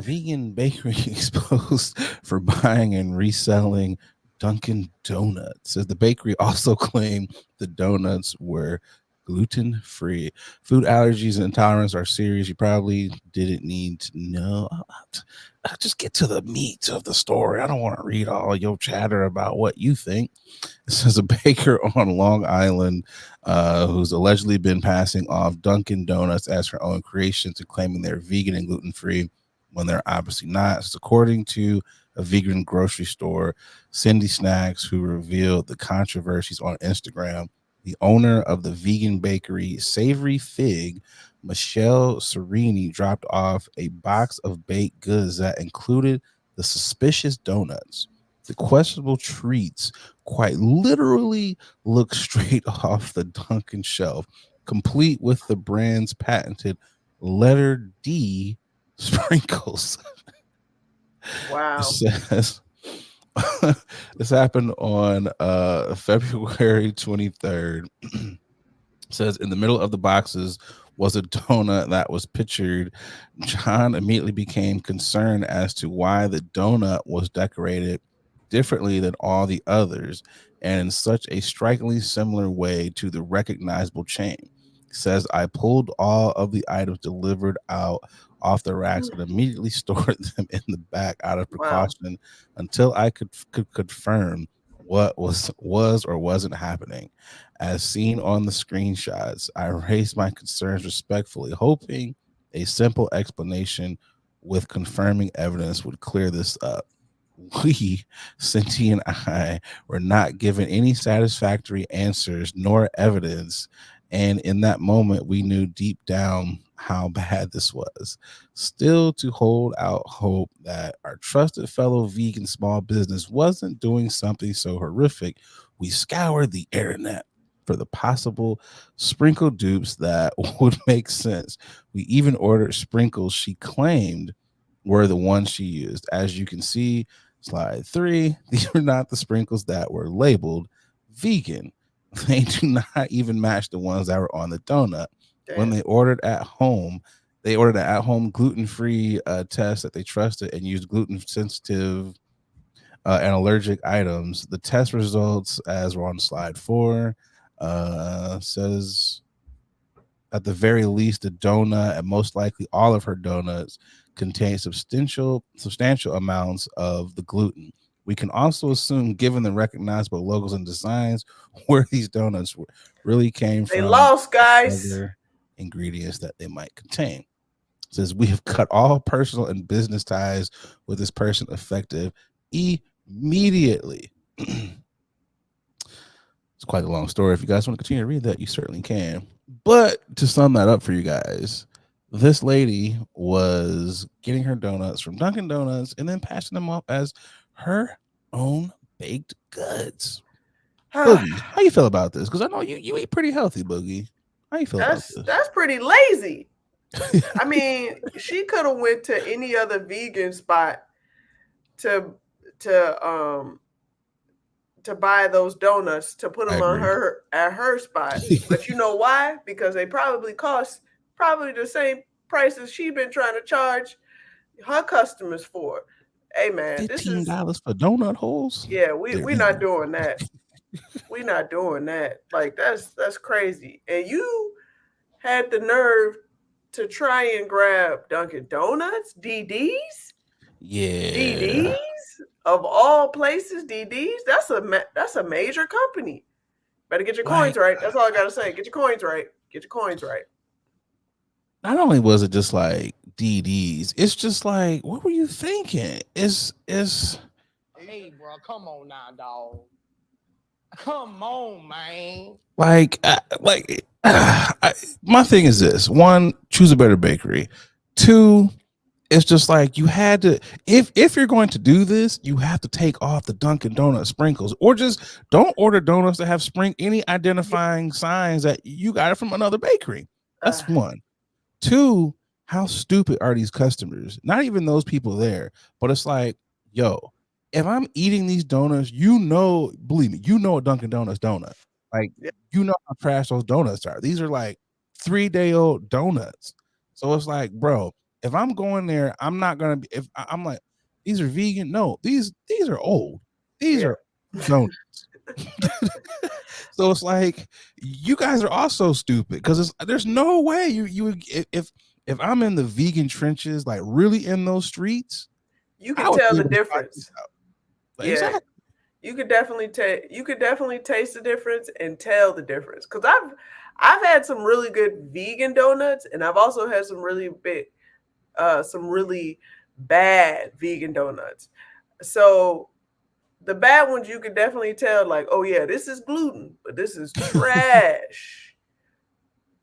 Vegan bakery exposed for buying and reselling Dunkin' Donuts. As the bakery also claimed the donuts were gluten-free. Food allergies and intolerance are serious. You probably didn't need to know. I'll just get to the meat of the story. I don't want to read all your chatter about what you think. This is a baker on Long Island who's allegedly been passing off Dunkin' Donuts as her own creations and claiming they're vegan and gluten-free when they're obviously not. So according to a vegan grocery store, Cindy Snacks, who revealed the controversies on Instagram, the owner of the vegan bakery Savory Fig, Michelle Serini, dropped off a box of baked goods that included the suspicious donuts. The questionable treats quite literally look straight off the Dunkin' shelf, complete with the brand's patented letter D sprinkles. It Wow. says this happened on February 23rd. Says in the middle of the boxes was a donut that was pictured. John immediately became concerned as to why the donut was decorated differently than all the others and in such a strikingly similar way to the recognizable chain. Says I pulled all of the items delivered out off the racks and immediately stored them in the back out of Wow. precaution until I could confirm what was or wasn't happening. As seen on the screenshots, I raised my concerns respectfully, hoping a simple explanation with confirming evidence would clear this up. We, Cindy and I, were not given any satisfactory answers nor evidence. And in that moment, we knew deep down how bad this was. Still, to hold out hope that our trusted fellow vegan small business wasn't doing something so horrific, we scoured the internet for the possible sprinkle dupes that would make sense. We even ordered sprinkles she claimed were the ones she used. As you can see, slide 3, these were not the sprinkles that were labeled vegan. They do not even match the ones that were on the donut. When Damn. they ordered at home, they ordered an at-home gluten-free test that they trusted and used gluten-sensitive and allergic items. The test results, as we're on slide 4, says At the very least, the donut and most likely all of her donuts contain substantial amounts of the gluten. We can also assume, given the recognizable logos and designs, where these donuts really came They from, lost, guys. other ingredients that they might contain. It says we have cut all personal and business ties with this person effective immediately. It's quite a long story. If you guys want to continue to read that, you certainly can. But to sum that up for you guys, this lady was getting her donuts from Dunkin' Donuts and then passing them off as her own baked goods. Boogie, how you feel about this? Because I know you eat pretty healthy, Boogie. How you feel about this? That's pretty lazy. I mean, she could have went to any other vegan spot to buy those donuts to put them on her spot. But you know why? Because they probably cost the same price as she been trying to charge her customers for. Hey man, this is $15 for donut holes. Yeah, we're not doing that. We're not doing that. Like that's crazy. And you had the nerve to try and grab Dunkin' Donuts, DD's? Yeah. DD's? Of all places, DD's? That's a major company. Better get your coins right. That's all I gotta say. Get your coins right. Get your coins right. Not only was it just like DD's, it's just like, what were you thinking? It's Hey, bro, come on now, dog. Come on, man. My thing is this: one, choose a better bakery. Two, it's just like you had to. If you're going to do this, you have to take off the Dunkin' Donut sprinkles, or just don't order donuts that have any identifying signs that you got it from another bakery. That's one. Two, how stupid are these customers? Not even those people there, but it's like, yo, if I'm eating these donuts, believe me, a Dunkin' Donuts donut. Like, you know how trash those donuts are. These are like 3-day-old donuts. So it's like, bro, if I'm going there, I'm not gonna be. If I'm like, these are vegan. No, these are old. These are donuts. So it's like, you guys are also stupid because there's no way you would if I'm in the vegan trenches, like really in those streets, you can tell the difference. Like, yeah, exactly. You could definitely taste the difference and tell the difference. Because I've had some really good vegan donuts, and I've also had some really bad vegan donuts. So the bad ones, you could definitely tell, like, oh yeah, this is gluten, but this is trash.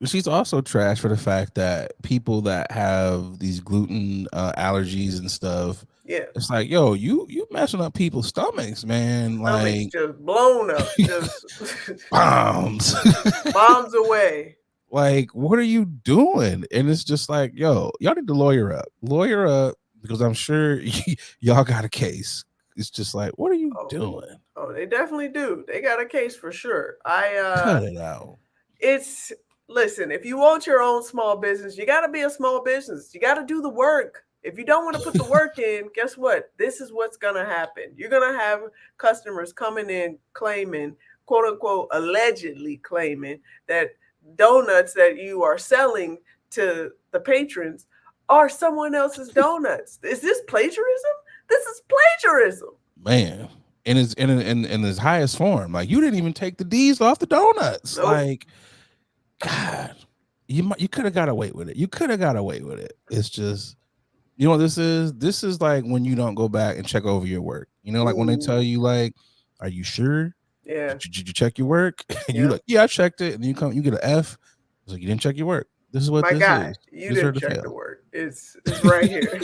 She's also trash for the fact that people that have these gluten allergies and stuff, it's like, yo, you messing up people's stomachs, man. Like, just blown up, just bombs away. Like, what are you doing? And it's just like, yo, y'all need to lawyer up, because I'm sure y'all got a case. It's just like, what are you doing? Oh, they definitely do. They got a case for sure. Cut it out. Listen, if you want your own small business, you got to be a small business. You got to do the work. If you don't want to put the work in, guess what? This is what's going to happen. You're going to have customers coming in claiming, quote unquote, allegedly claiming that donuts that you are selling to the patrons are someone else's donuts. Is this plagiarism? This is plagiarism, man. In its highest form. Like, you didn't even take the D's off the donuts. Nope. Like, God, you could have got away with it. It's just, you know what this is? This is like when you don't go back and check over your work. You know, like when they tell you, like, are you sure? Yeah. Did you check your work? And you're like, yeah, I checked it. And then you get an F. It's like, you didn't check your work. This is what this is. You didn't check the work. It's right here.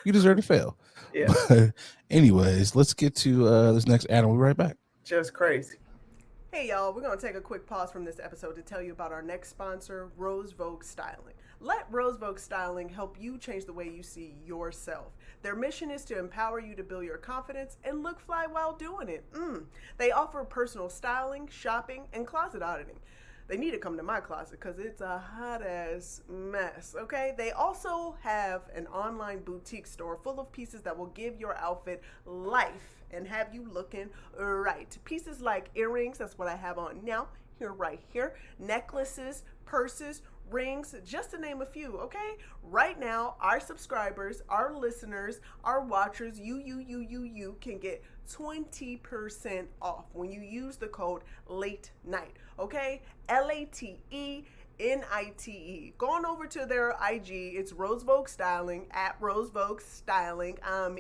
You deserve to fail. Yeah. But anyways, let's get to this next ad. We'll be right back. Just crazy. Hey y'all, we're going to take a quick pause from this episode to tell you about our next sponsor, Rose Vogue Styling. Let Rose Vogue Styling help you change the way you see yourself. Their mission is to empower you to build your confidence and look fly while doing it. They offer personal styling, shopping, and closet auditing. They need to come to my closet because it's a hot ass mess, okay? They also have an online boutique store full of pieces that will give your outfit life and have you looking right. Pieces like earrings, that's what I have on now. right here. Necklaces, purses, rings, just to name a few, okay? Right now, our subscribers, our listeners, our watchers, you can get 20% off when you use the code late night, okay? LATENITE. Going over to their IG, it's Rosevogue Styling at Rosevogue Styling.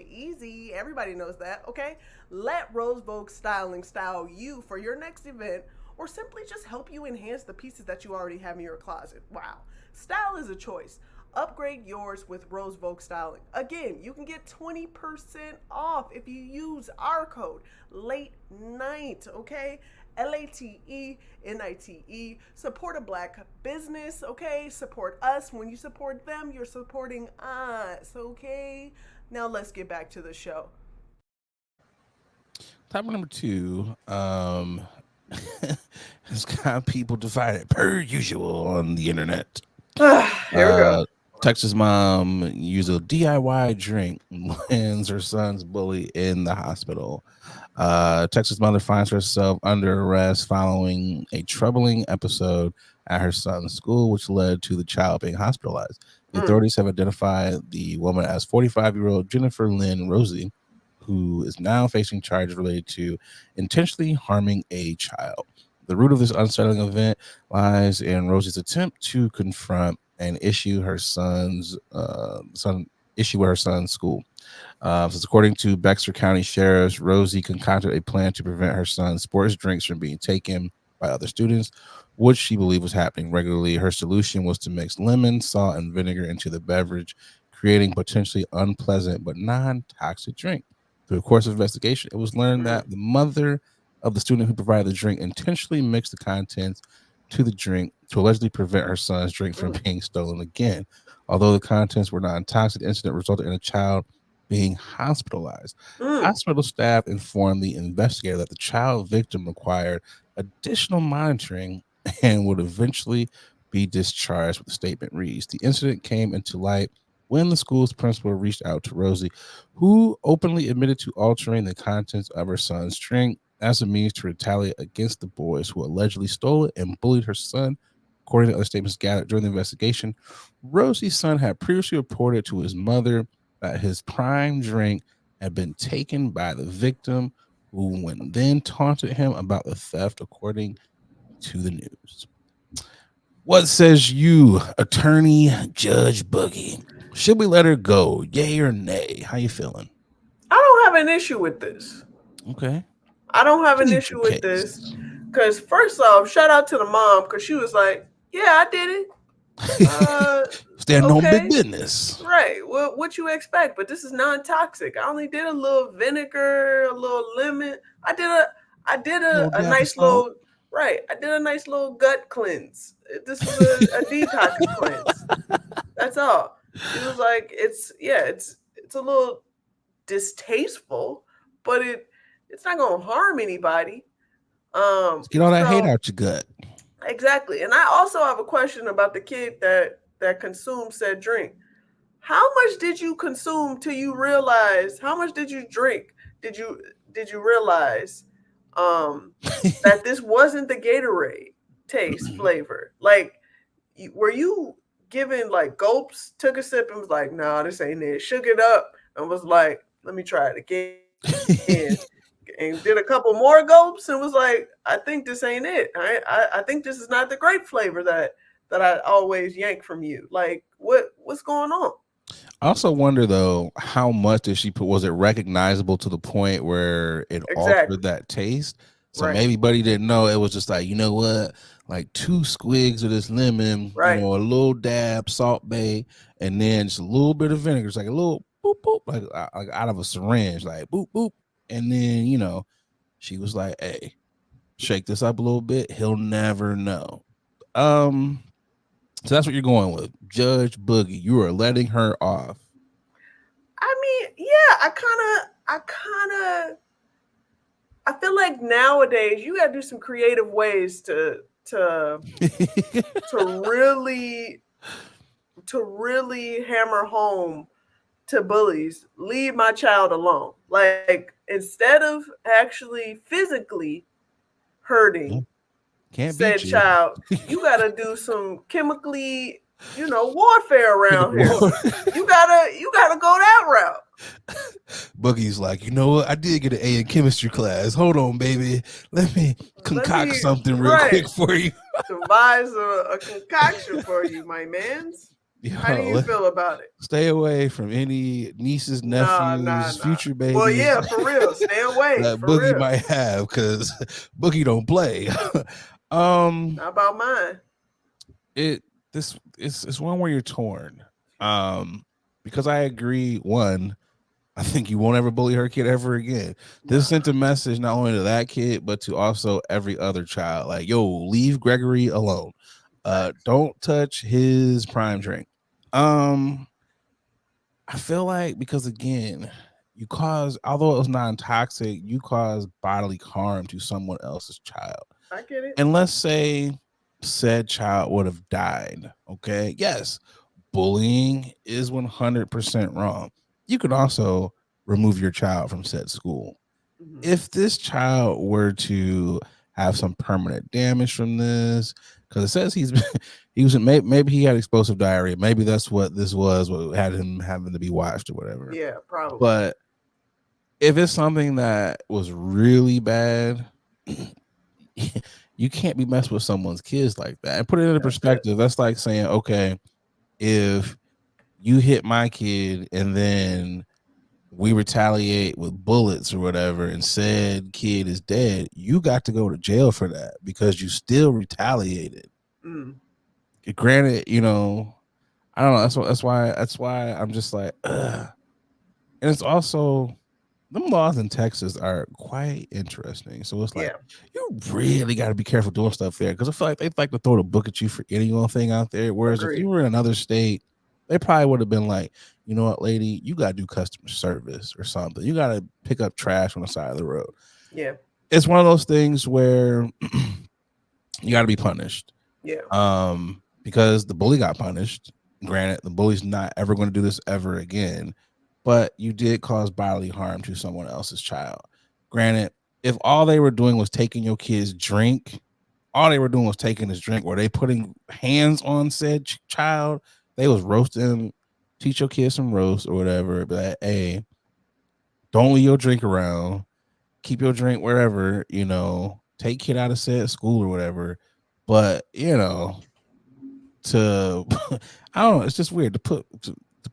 Easy. Everybody knows that, okay? Let Rosevogue Styling style you for your next event or simply just help you enhance the pieces that you already have in your closet. Wow. Style is a choice. Upgrade yours with Rosevogue Styling. Again, you can get 20% off if you use our code late night, okay? LATENITE. Support a black business, okay? Support us. When you support them, you're supporting us, okay? Now let's get back to the show. Topic number two has got people divided per usual on the internet. Here we go. Texas mom used a DIY drink, lands her son's bully in the hospital. Texas mother finds herself under arrest following a troubling episode at her son's school, which led to the child being hospitalized. The authorities have identified the woman as 45-year-old Jennifer Lynn Rosie, who is now facing charges related to intentionally harming a child. The root of this unsettling event lies in Rosie's attempt to confront and issue her son's issue with her son's school. Since according to Bexar County Sheriff's, Rosie concocted a plan to prevent her son's sports drinks from being taken by other students, which she believed was happening regularly. Her solution was to mix lemon, salt, and vinegar into the beverage, creating potentially unpleasant but non-toxic drink. Through the course of investigation, it was learned that the mother of the student who provided the drink intentionally mixed the contents to the drink to allegedly prevent her son's drink from being stolen again. Although the contents were non-toxic, the incident resulted in a child being hospitalized. Hospital staff informed the investigator that the child victim required additional monitoring and would eventually be discharged. What the statement reads: the incident came into light when the school's principal reached out to Rosie, who openly admitted to altering the contents of her son's drink as a means to retaliate against the boys who allegedly stole it and bullied her son. According to other statements gathered during the investigation, Rosie's son had previously reported to his mother that his prime drink had been taken by the victim, who then taunted him about the theft, according to the news. What says you, attorney Judge Boogie? Should we let her go? Yay or nay? How you feeling? I don't have an issue with this. Okay. I don't have an Plead issue your with case. this. Because, first off, shout out to the mom because she was like, yeah, I did it. Standing on big okay. business. Right. Well, what you expect? But this is non-toxic. I only did a little vinegar, a little lemon. I did Little a dab of nice salt. little right. I did a nice little gut cleanse. This was a detox cleanse. That's all. She was like, it's a little distasteful, but it's not gonna harm anybody. Get all that hate So out your gut. exactly. And I also have a question about the kid that consumed said drink. How much did you consume till you realize? How much did you drink? Did you realize that this wasn't the Gatorade taste flavor? Like, were you given like gulps? Took a sip and was like, "Nah, this ain't it." Shook it up and was like, "Let me try it again." And did a couple more gulps and was like, "I think this ain't it. I think this is not the grape flavor that I always yank from you. Like, what's going on?" I also wonder though, how much did she put? Was it recognizable to the point where it Exactly. altered that taste? So Right. maybe Buddy didn't know. It was just like, you know what, like 2 squigs of this lemon, Right. a little dab Salt Bay, and then just a little bit of vinegar. It's like a little boop boop, like out of a syringe, like boop boop, and then she was like, "Hey, shake this up a little bit. He'll never know." So that's what you're going with, Judge Boogie. You are letting her off. I mean, yeah, I feel like nowadays you gotta do some creative ways to really hammer home to bullies, leave my child alone. Like, instead of actually physically hurting Can't said beat you. child, you gotta do some chemically, warfare around here. You gotta go that route. Boogie's like, you know what? I did get an A in chemistry class. Hold on, baby. Let me concoct something real quick for you. Devise a concoction for you, my mans. How do you feel about it? Stay away from any nieces, Nah. nephews, future babies. Well, yeah, for real. Stay away. That For Boogie real. might have, because Boogie don't play. Not about mine. It's one where you're torn. Because I agree. One, I think you won't ever bully her kid ever again. This sent a message not only to that kid, but to also every other child. Like, yo, leave Gregory alone. Don't touch his prime drink. I feel like, because again, although it was non-toxic, you cause bodily harm to someone else's child. I get it. And let's say said child would have died. Okay. Yes, bullying is 100% wrong. You can also remove your child from said school. Mm-hmm. If this child were to have some permanent damage from this, because it says maybe he had explosive diarrhea. Maybe that's what this was, what had him having to be watched or whatever. Yeah, probably. But if it's something that was really bad, you can't be messing with someone's kids like that. And put it into perspective, that's like saying, okay, if you hit my kid and then we retaliate with bullets or whatever and said kid is dead, you got to go to jail for that because you still retaliated. Granted, I don't know. That's why I'm just like, ugh. And it's also, them laws in Texas are quite interesting. So it's like, you really got to be careful doing stuff there, because I feel like they like to throw the book at you for any old thing out there. Whereas if you were in another state, they probably would have been like, you know what, lady, you got to do customer service or something. You got to pick up trash on the side of the road. Yeah. It's one of those things where you got to be punished. Yeah. Because the bully got punished. Granted, the bully's not ever going to do this ever again, but you did cause bodily harm to someone else's child. Granted, if all they were doing was taking your kid's drink, all they were doing was taking his drink, were they putting hands on said child? They was roasting him. Teach your kid some roast or whatever. But hey, don't leave your drink around. Keep your drink wherever, take kid out of said school or whatever. But, to I don't know, it's just weird to put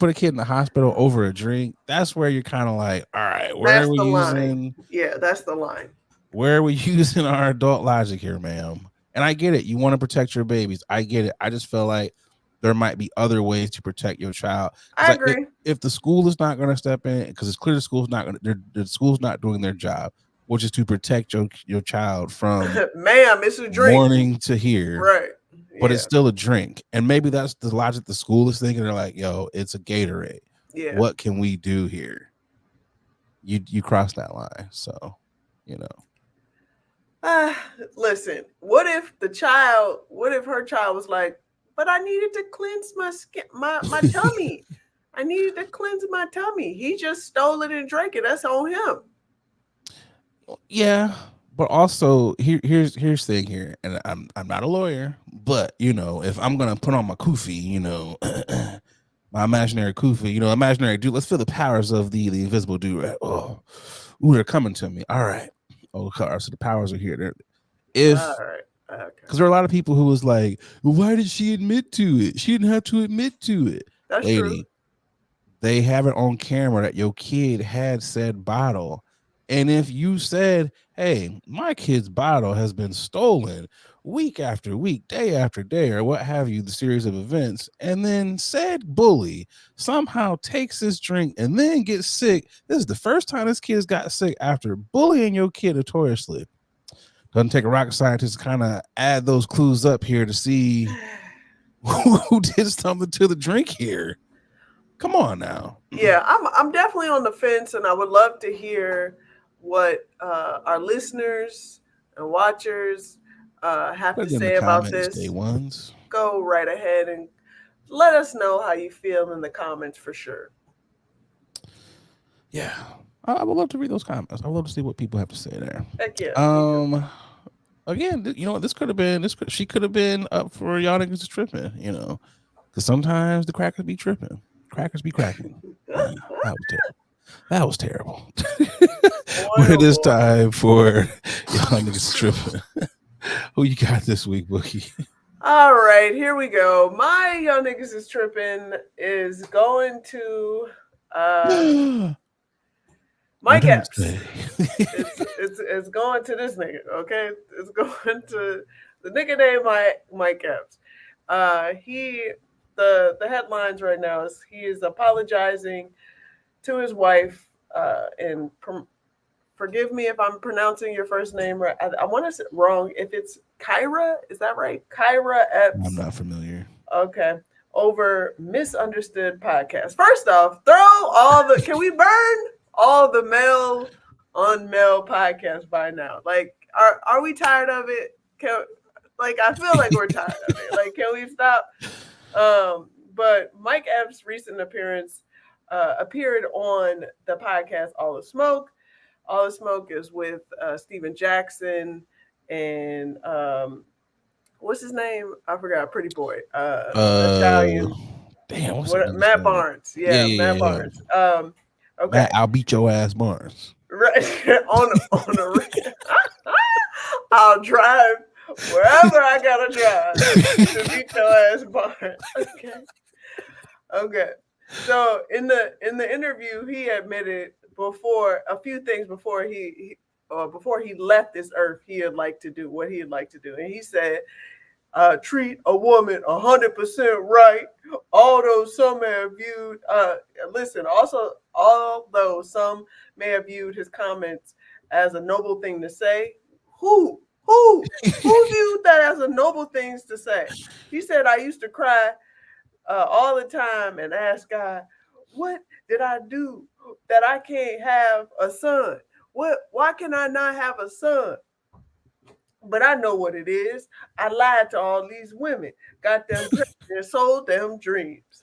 a kid in the hospital over a drink. That's where you're kind of like, all right, where are we using? Yeah, that's the line. Where are we using our adult logic here, ma'am? And I get it. You want to protect your babies. I get it. I just feel like there might be other ways to protect your child. I agree. If the school is not going to step in, because it's clear the school's not going to, the school's not doing their job, which is to protect your child from ma'am, it's a drink. Morning to here. Right. But it's still a drink. And maybe that's the logic the school is thinking. They're like, yo, it's a Gatorade. Yeah. What can we do here? You cross that line. So, listen, what if her child was like, but I needed to cleanse my skin, my tummy. I needed to cleanse my tummy. He just stole it and drank it. That's on him. Yeah. But also, here's the thing here, and I'm not a lawyer, but if I'm gonna put on my kufi, my imaginary kufi, imaginary dude, let's feel the powers of the invisible dude. Right? Oh, ooh, they're coming to me. All right, okay, so the powers are here. Because there are a lot of people who was like, well, why did she admit to it? She didn't have to admit to it. That's lady. True. They have it on camera that your kid had said bottle. And if you said, hey, my kid's bottle has been stolen week after week, day after day, or what have you, the series of events, and then said bully somehow takes this drink and then gets sick, this is the first time this kid's got sick after bullying your kid notoriously. Doesn't take a rocket scientist to kind of add those clues up here to see who did something to the drink here. Come on now. Yeah, I'm definitely on the fence, and I would love to hear what our listeners and watchers have to say about this. Day ones. Go right ahead and let us know how you feel in the comments for sure. Yeah, I would love to read those comments. I would love to see what people have to say there. Heck yeah. again, you know what? This could have been. She could have been up for y'all niggas tripping. You know, because sometimes the crackers be tripping. Crackers be cracking. Yeah, that was terrible. That was terrible. But it is time for y'all niggas tripping. Who you got this week, Bookie? All right, here we go. My young niggas is tripping is going to Mike You don't Epps. say. It's going to this nigga, okay? It's going to the nigga named Mike Epps. The headlines right now is he is apologizing to his wife and forgive me if I'm pronouncing your first name right. I want to say wrong. If it's Kyra, is that right? Kyra Epps. I'm not familiar. Okay. Over misunderstood podcast. First off, can we burn all the male on male podcasts by now? Like, are we tired of it? I feel like we're tired of it. Like, can we stop? But Mike Epps' recent appearance appeared on the podcast All the Smoke. All the Smoke is with Steven Jackson and what's his name? I forgot. Pretty boy, Italian. Damn, Matt Barnes? Yeah, Matt yeah. Barnes. Okay, Matt, I'll beat your ass, Barnes. right on a. I'll drive wherever I gotta drive to beat your ass, Barnes. Okay. So in the interview, he admitted a few things before he left this earth, he'd like to do, and he said, treat a woman 100% right. Although some may have viewed, although some may have viewed his comments as a noble thing to say, who viewed that as a noble thing to say? He said, I used to cry all the time and ask God, what did I do that I can't have a son? Why can I not have a son? But I know what it is. I lied to all these women, got them pregnant, and sold them dreams.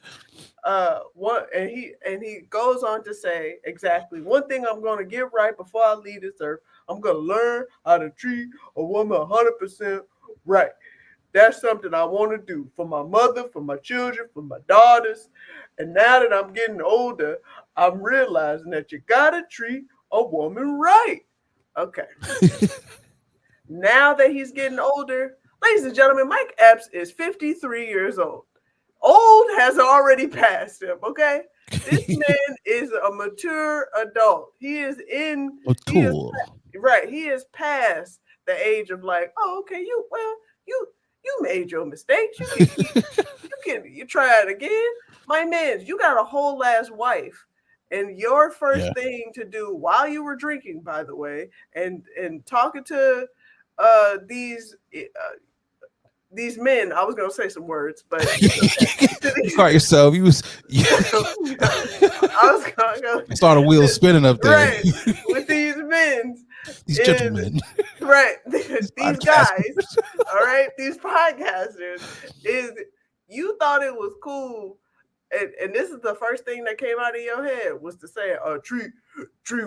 He goes on to say exactly one thing I'm going to get right before I leave this earth. I'm going to learn how to treat a woman 100% right. That's something I want to do for my mother, for my children, for my daughters. And now that I'm getting older, I'm realizing that you got to treat a woman right. Okay. Now that he's getting older, ladies and gentlemen, Mike Epps is 53 years old. Old has already passed him, okay? This man is a mature adult. He is past the age of like, oh, okay, you made your mistakes. You try it again. My man, you got a whole ass wife. And your first thing to do while you were drinking, by the way, and talking to these men, I was gonna say some words, but you caught yourself. You was. I was gonna go. I saw the wheels spinning up there. Right, with these men, these gentlemen, right? These guys, all right, these podcasters. Is you thought it was cool, and this is the first thing that came out of your head was to say, treat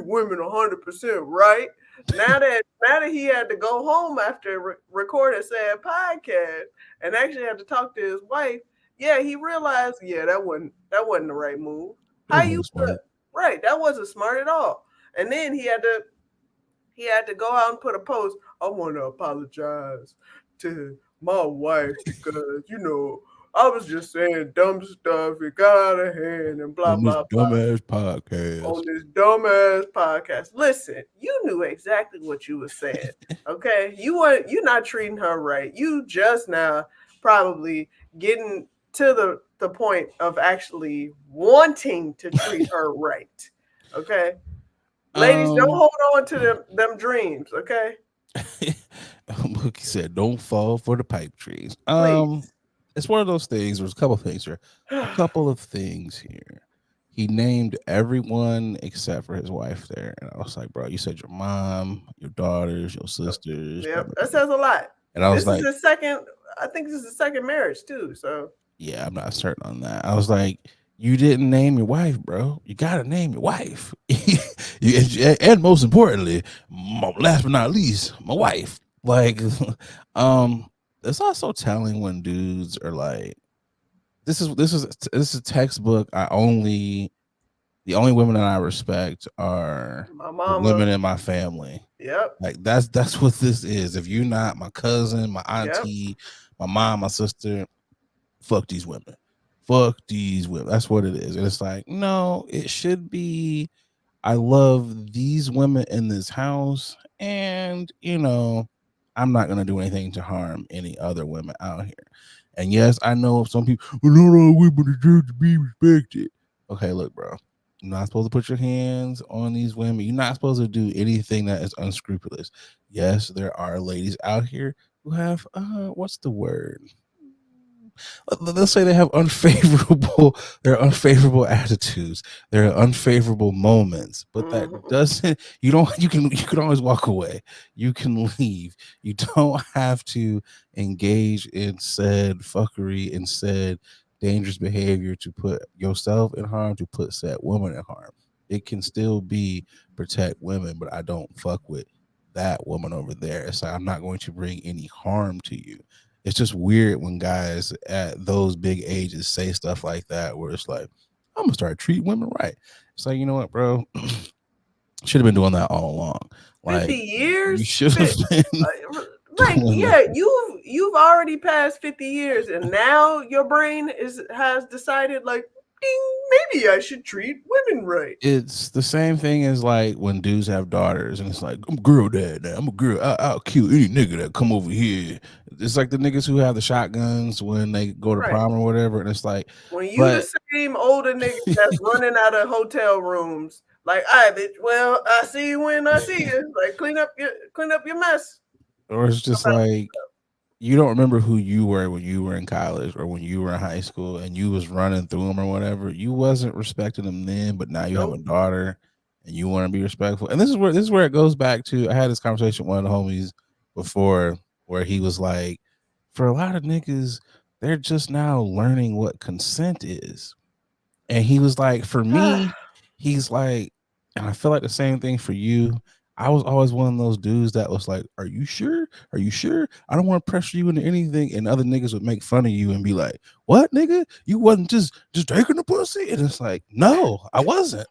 women 100% right. Now that he had to go home after recording said podcast and actually had to talk to his wife, he realized, that wasn't the right move. Right, that wasn't smart at all. And then he had to go out and put a post. I want to apologize to my wife because I was just saying dumb stuff. It got out of hand and blah, blah, blah. On this dumbass podcast. Listen, you knew exactly what you were saying, okay? You're not treating her right. You just now probably getting to the point of actually wanting to treat her right, okay? Ladies, don't hold on to them dreams, okay? Mookie said, don't fall for the pipe trees. Please. It's one of those things. There's a couple of things here. A couple of things here. He named everyone except for his wife there. And I was like, bro, you said your mom, your daughters, your sisters. Yeah, that says a lot. And I was I think this is the second marriage too. So yeah, I'm not certain on that. I was like, you didn't name your wife, bro. You got to name your wife. And most importantly, last but not least, my wife. Like, um, it's also telling when dudes are like, this is textbook. The only women that I respect are My the women mama. in my family. Yep. Like that's what this is. If you're not my cousin, my Yep. auntie, my mom, my sister, fuck these women. Fuck these women. That's what it is. And it's like, no, it should be I love these women in this house, and I'm not gonna do anything to harm any other women out here. And yes, I know some people, well, not all women deserve to be respected. Okay, look, bro, you're not supposed to put your hands on these women. You're not supposed to do anything that is unscrupulous. Yes, there are ladies out here who have what's the word? Let's say they have unfavorable attitudes, there are unfavorable moments, but that Mhm. doesn't you don't you can always walk away, you can leave, you don't have to engage in said fuckery and said dangerous behavior to put yourself in harm, to put said woman in harm. It can still be protect women, but I don't fuck with that woman over there. It's like I'm not going to bring any harm to you. It's just weird when guys at those big ages say stuff like that, where it's like, I'm gonna start treating women right. It's like, you know what, bro? Should have been doing that all along. 50 Like, you years? should have been Like, doing that. yeah, you've already passed 50 years and now your brain has decided like, ding, maybe I should treat women right. It's the same thing as like when dudes have daughters, and it's like, I'm a girl dad now. I'm a girl. I'll kill any nigga that come over here. It's like the niggas who have the shotguns when they go to Right. prom or whatever, and it's like, When you the but same older nigga that's running out of hotel rooms, like, all right, bitch, well, I see you when I see you. Like, clean up your mess. or it's just like you don't remember who you were when you were in college or when you were in high school and you was running through them or whatever. You wasn't respecting them then, but now you have a Nope. daughter and you want to be respectful. And this is where it goes back to. I had this conversation with one of the homies before where he was like, for a lot of niggas, they're just now learning what consent is. And he was like, for me, he's like, and I feel like the same thing for you. I was always one of those dudes that was like, are you sure? Are you sure? I don't want to pressure you into anything. And other niggas would make fun of you and be like, what, nigga? You wasn't just taking the pussy? And it's like, no, I wasn't.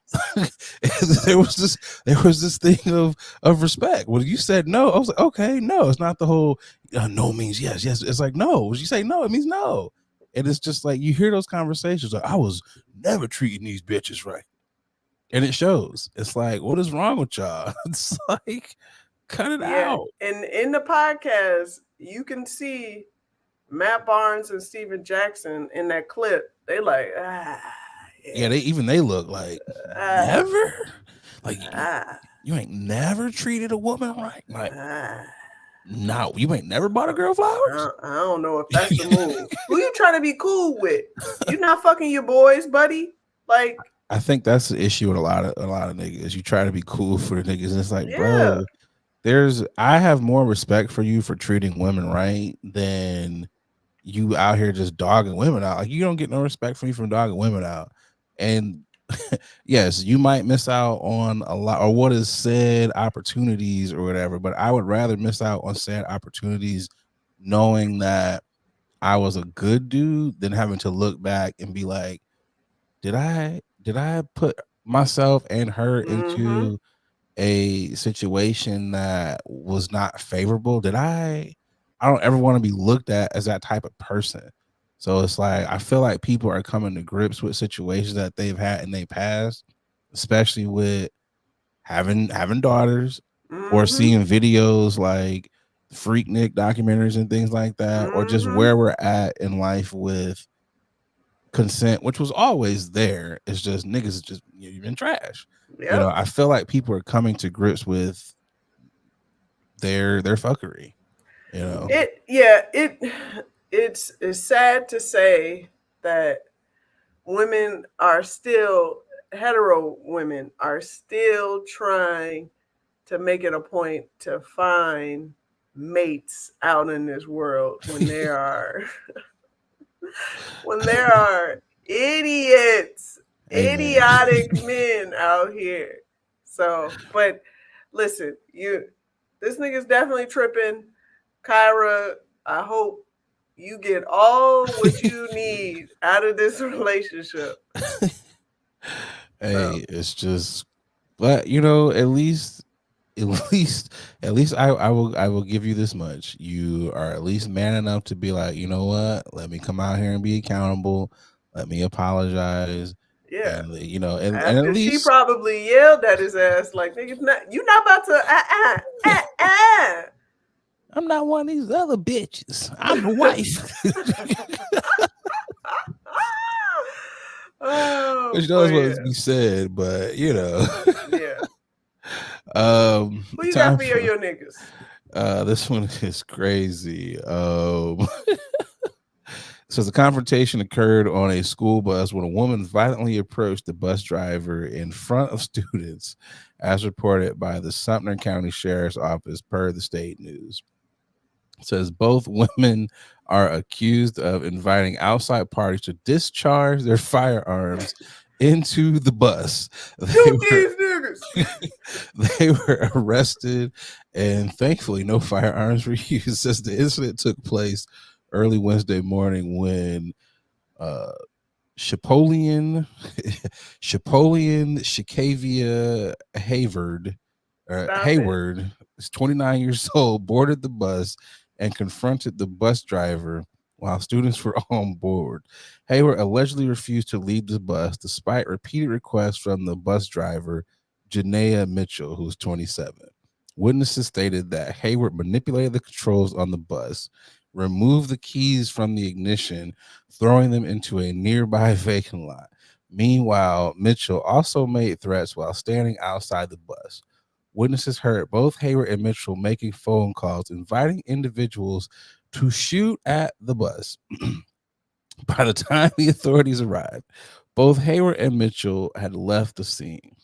there was this thing of respect. When you said no, I was like, okay, no, it's not the whole no means yes, yes. It's like no. When you say no, it means no. And it's just like you hear those conversations like I was never treating these bitches right. And it shows. It's like, what is wrong with y'all? It's like, cut it Yeah. out. And in the podcast, you can see Matt Barnes and Steven Jackson in that clip. They like, Yeah, yeah, they look like ah, never. Like ah, you ain't never treated a woman right. Like, ah. no, you ain't never bought a girl flowers. I don't know if that's the move. Who you trying to be cool with? You not fucking your boys, buddy? Like, I think that's the issue with a lot of niggas. You try to be cool for the niggas, and it's like, yeah, bro, I have more respect for you for treating women right than you out here just dogging women out. Like you don't get no respect from me from dogging women out. And yes, you might miss out on a lot or what is said opportunities or whatever, but I would rather miss out on said opportunities knowing that I was a good dude than having to look back and be like, did I put myself and her mm-hmm, into a situation that was not favorable? I don't ever want to be looked at as that type of person. So it's like I feel like people are coming to grips with situations that they've had in their past, especially with having daughters or mm-hmm, seeing videos like Freaknik documentaries and things like that, or just mm-hmm. where we're at in life with consent, which was always there. It's just niggas just you've been trash. Yep. I feel like people are coming to grips with their fuckery. You know, It's sad to say that women are still hetero women are still trying to make it a point to find mates out in this world when there are when there are idiots, amen. idiotic men out here. So, but listen, this nigga's definitely tripping. Kyra, I hope you get all what you need out of this relationship. Hey, it's just, but you know, at least I will give you this much. You are at least man enough to be like, you know what? Let me come out here and be accountable. Let me apologize. Yeah. And you know, and at After she least probably yelled at his ass like, "Nigga, you not about to I'm not one of these other bitches. I'm the wife. Oh, Which boy, knows what yeah. to be said, but you know. Yeah. Who you got Time for for your niggas? this one is crazy. So the confrontation occurred on a school bus when a woman violently approached the bus driver in front of students, as reported by the Sumter County Sheriff's Office per the state news. It says both women are accused of inviting outside parties to discharge their firearms into the bus. Shoot these niggas. They were arrested, and thankfully, no firearms were used. Since the incident took place early Wednesday morning when uh, Chipolian Shakavia Stop it. Hayward is 29 years old, boarded the bus and confronted the bus driver while students were on board. Hayward allegedly refused to leave the bus despite repeated requests from the bus driver, Janaea Mitchell, who's 27. Witnesses stated that Hayward manipulated the controls on the bus, removed the keys from the ignition, throwing them into a nearby vacant lot. Meanwhile, Mitchell also made threats while standing outside the bus. Witnesses heard both Hayward and Mitchell making phone calls inviting individuals to shoot at the bus. By the time the authorities arrived, both Hayward and Mitchell had left the scene.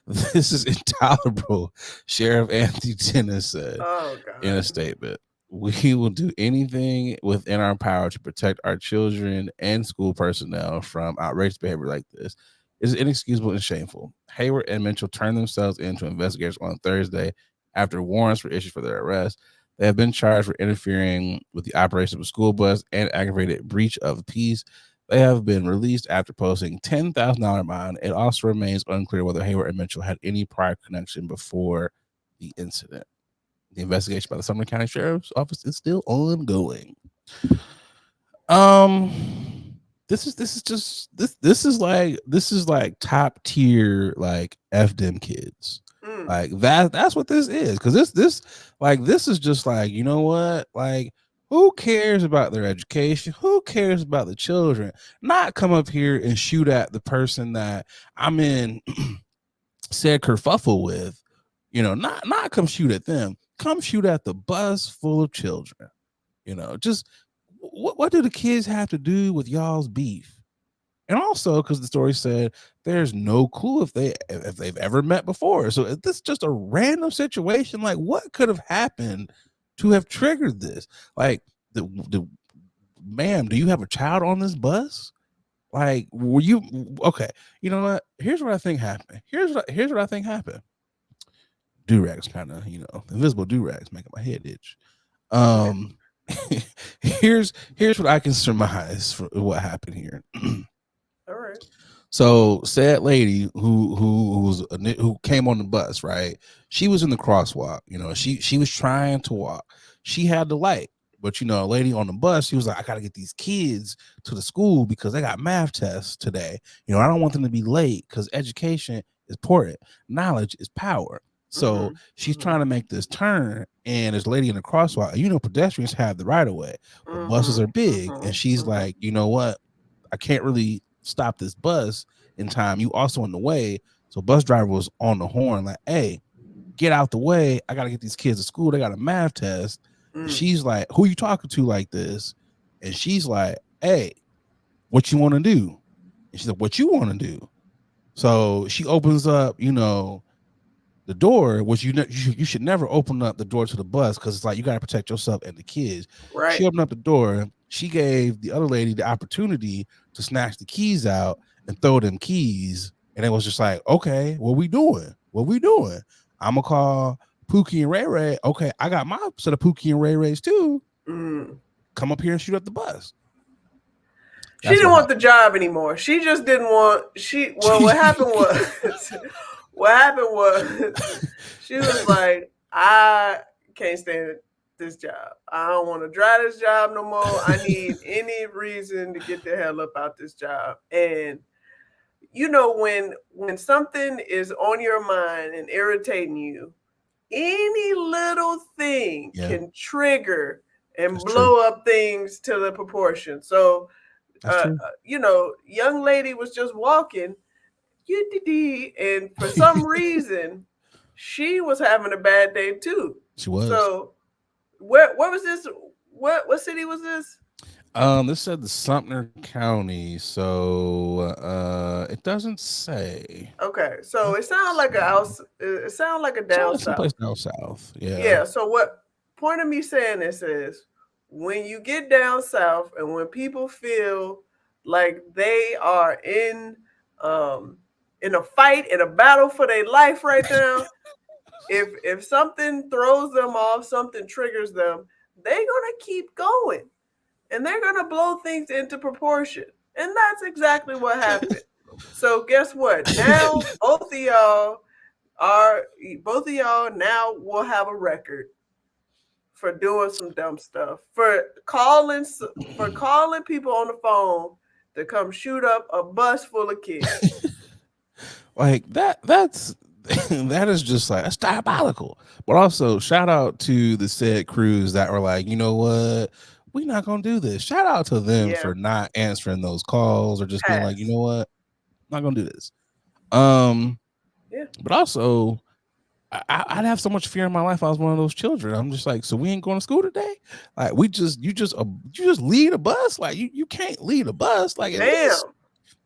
This is intolerable, Sheriff Anthony Dennis said Oh, in a God. statement. We will do anything within our power to protect our children and school personnel from outrageous behavior like this. It is inexcusable and shameful. Hayward and Mitchell turned themselves into investigators on Thursday after warrants were issued for their arrest. They have been charged for interfering with the operation of a school bus and aggravated breach of peace. They have been released after posting $10,000 bond. It also remains unclear whether Hayward and Mitchell had any prior connection before the incident. The investigation by the Sumter County Sheriff's Office is still ongoing. This is like top tier like F them kids. Like that's what this is. Cause this is just like, you know what? Like, who cares about their education? Who cares about the children? Not come up here and shoot at the person that I'm in said kerfuffle with, you know, not come shoot at them. Come shoot at the bus full of children. You know, just what do the kids have to do with y'all's beef? And also, because the story said there's no clue if they've ever met before. So is this just a random situation? Like, what could have happened to have triggered this? Like, the ma'am, do you have a child on this bus? Like, were you okay? You know what? Here's what I think happened. Here's what I think happened. Do-rags kind of, you know, invisible do-rags making my head itch. Here's what I can surmise for what happened here. All right. So said lady who came on the bus, right? She was in the crosswalk. You know, she was trying to walk. She had the light, but you know, a lady on the bus, she was like, I gotta get these kids to the school because they got math tests today. You know, I don't want them to be late because education is important. Knowledge is power. So she's trying to make this turn, and there's a lady in the crosswalk. You know, pedestrians have the right of way, but buses are big, and she's like, you know what? I can't really stop this bus in time. You also in the way. So bus driver was on the horn, like, hey, get out the way. I gotta get these kids to school. They got a math test. And she's like, who you talking to like this? And she's like, hey, what you want to do? And she's like, what you want to do? So she opens up, you know, the door, which you should never open up the door to the bus because it's like you got to protect yourself and the kids. Right. She opened up the door. She gave the other lady the opportunity to snatch the keys out and throw them keys. And it was just like, okay, what we doing? What we doing? I'm going to call Pookie and Ray Ray. Okay, I got my set of Pookie and Ray Rays too. Mm. Come up here and shoot up the bus. She didn't want the job anymore. She just didn't want. What happened was, she was like, I can't stand this job. I don't want to drive this job no more. I need any reason to get the hell up out this job. And you know, when something is on your mind and irritating you, any little thing can trigger and blow up things to the proportion. So, you know, young lady was just walking, and for some reason, she was having a bad day too. She was. So, where was this? What city was this? This said the Sumter County, so it doesn't say. Okay, so it sounds like it sounds like a down south. Someplace down south. Yeah. Yeah. So what point of me saying this is, when you get down south and when people feel like they are in a fight, in a battle for their life right now, if something throws them off, something triggers them, they're gonna keep going. And they're going to blow things into proportion. And that's exactly what happened. So guess what? Now both of y'all now will have a record for doing some dumb stuff, for calling people on the phone to come shoot up a bus full of kids. Like that's that is just like, that's diabolical. But also shout out to the said crews that were like, you know what? We're not gonna do this. Shout out to them for not answering those calls or just being like, you know what, I'm not gonna do this. But also, I'd have so much fear in my life. I was one of those children. I'm just like, so we ain't going to school today? Like, you just lead a bus? Like, you can't lead a bus? Like, damn,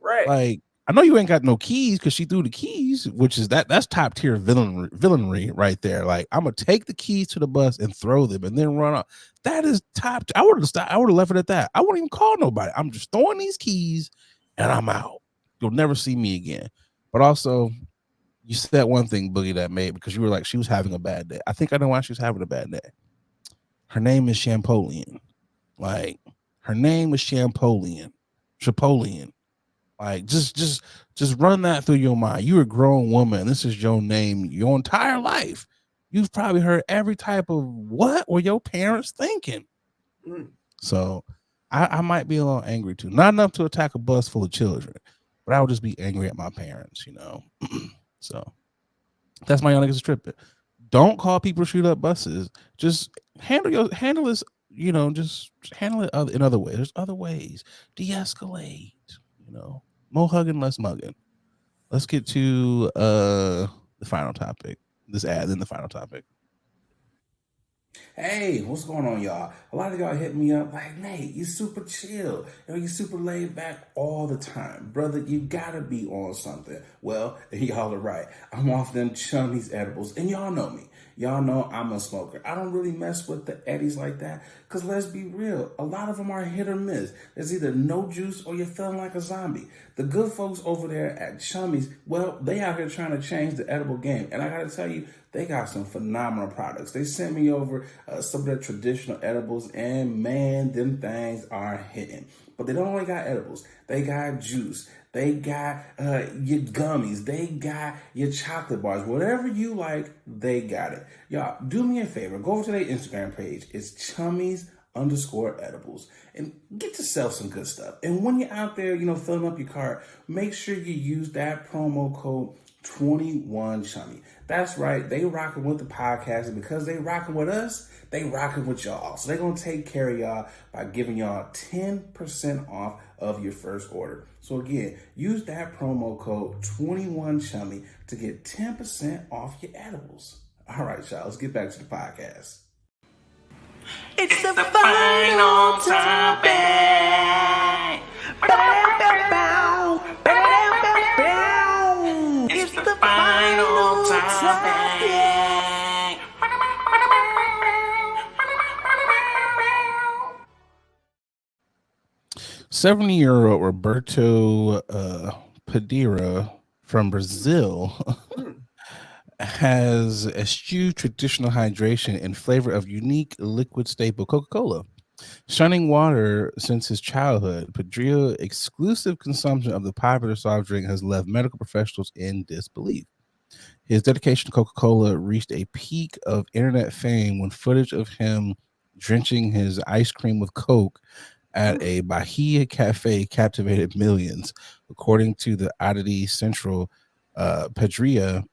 right? Like, I know you ain't got no keys because she threw the keys, which is that's top tier villainy right there. Like, I'm gonna take the keys to the bus and throw them and then run off. That is top. I would have left it at that. I wouldn't even call nobody. I'm just throwing these keys and I'm out. You'll never see me again. But also, you said one thing, Boogie, that made, because you were like, she was having a bad day. I think I know why she was having a bad day. Her name is Champollion. Like, her name is Champollion. Like, just run that through your mind. You're a grown woman. This is your name your entire life. You've probably heard every type of what were your parents thinking. So I might be a little angry too. Not enough to attack a bus full of children, but I would just be angry at my parents, you know. So that's my young niggas tripping. Don't call people to shoot up buses. Just handle this, you know, just handle it in other ways. There's other ways. De-escalate, you know. More hugging, less mugging. Let's get to the final topic. This ad, then the final topic. Hey, what's going on, y'all? A lot of y'all hit me up like, Nate, you super chill. You know, you super laid back all the time. Brother, you gotta be on something. Well, y'all are right. I'm off them chummies edibles, and y'all know me. Y'all know I'm a smoker. I don't really mess with the eddies like that, because let's be real, a lot of them are hit or miss. There's either no juice or you're feeling like a zombie. The good folks over there at Chummies, well, they out here trying to change the edible game. And I gotta tell you, they got some phenomenal products. They sent me over some of their traditional edibles, and man, them things are hitting. But they don't only got edibles. They got juice. They got your gummies. They got your chocolate bars. Whatever you like, they got it. Y'all, do me a favor. Go over to their Instagram page. It's Chummies_edibles. And get yourself some good stuff. And when you're out there, you know, filling up your cart, make sure you use that promo code 21Chummy. That's right. They rocking with the podcast, and because they rocking with us, they rocking with y'all. So they're going to take care of y'all by giving y'all 10% off of your first order. So again, use that promo code 21Chummy to get 10% off your edibles. All right, y'all, let's get back to the podcast. It's the final topic. It's the final topic. 70-year-old Roberto Padira from Brazil has eschewed traditional hydration in favor of unique liquid staple Coca-Cola. Shunning water since his childhood, Pedrillo's exclusive consumption of the popular soft drink has left medical professionals in disbelief. His dedication to Coca-Cola reached a peak of internet fame when footage of him drenching his ice cream with Coke at a Bahia cafe captivated millions. According to the Oddity Central, Pedria,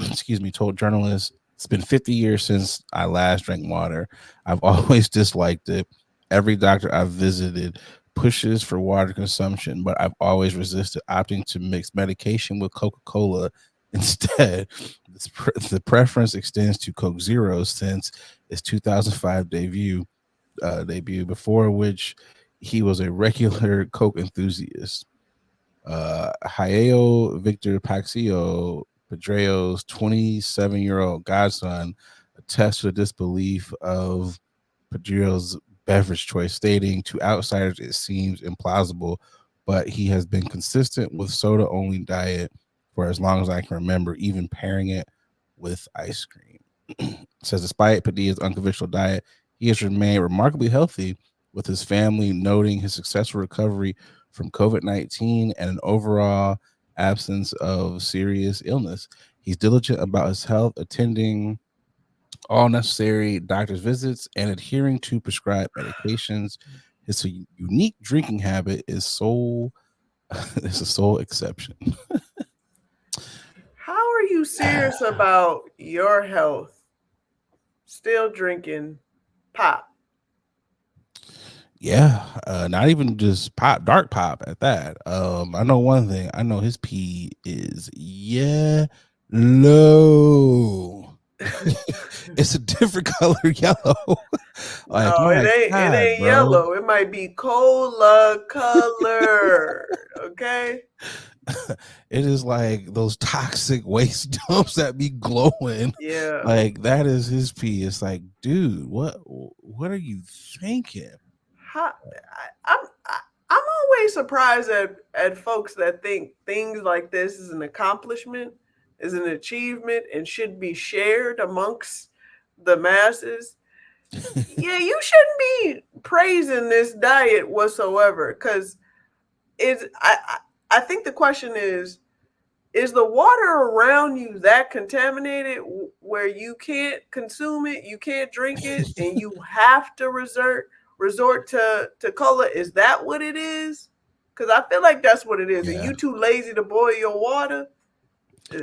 excuse me, told journalists, "It's been 50 years since I last drank water. I've always disliked it. Every doctor I've visited pushes for water consumption, but I've always resisted opting to mix medication with Coca-Cola instead. The preference extends to Coke Zero since its 2005 debut, before which he was a regular Coke enthusiast. Hayao Victor Paxio, Pedro's 27-year-old godson, attests to the disbelief of Pedro's beverage choice, stating, "To outsiders, it seems implausible, but he has been consistent with soda-only diet for as long as I can remember, even pairing it with ice cream." Says despite Padilla's unconventional diet, he has remained remarkably healthy, with his family noting his successful recovery from COVID-19 and an overall absence of serious illness. He's diligent about his health, attending all necessary doctor's visits and adhering to prescribed medications. His unique drinking habit is is a sole exception. How are you serious about your health? Still drinking pop. Yeah, not even just pop, dark pop at that. I know one thing. I know his pee is yellow. It's a different color yellow. Like, No, my it God, ain't bro. yellow. It might be cola color. Okay. It is like those toxic waste dumps that be glowing. Yeah. Like, that is his pee. It's like, dude, what are you thinking? I'm always surprised at folks that think things like this is an accomplishment, is an achievement, and should be shared amongst the masses. Yeah, you shouldn't be praising this diet whatsoever, because it's I think the question is the water around you that contaminated where you can't consume it, you can't drink it, and you have to resort to cola? Is that what it is? Because I feel like that's what it is. Yeah. Are you too lazy to boil your water,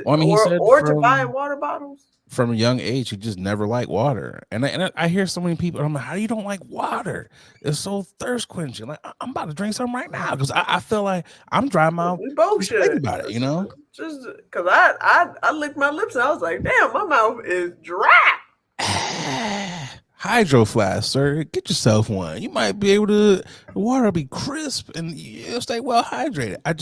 Well, I mean, he said or to buy water bottles? from a young age, he just never liked water. And I hear so many people, I'm like, how you don't like water? It's so thirst quenching. Like, I'm about to drink some right now because I feel like I'm dry mouth. We both Just thinking should. about it, you know? Just because I licked my lips and I was like, damn, my mouth is dry. Hydro flask, sir. Get yourself one. You might be able to. The water will be crisp and you'll stay well hydrated. I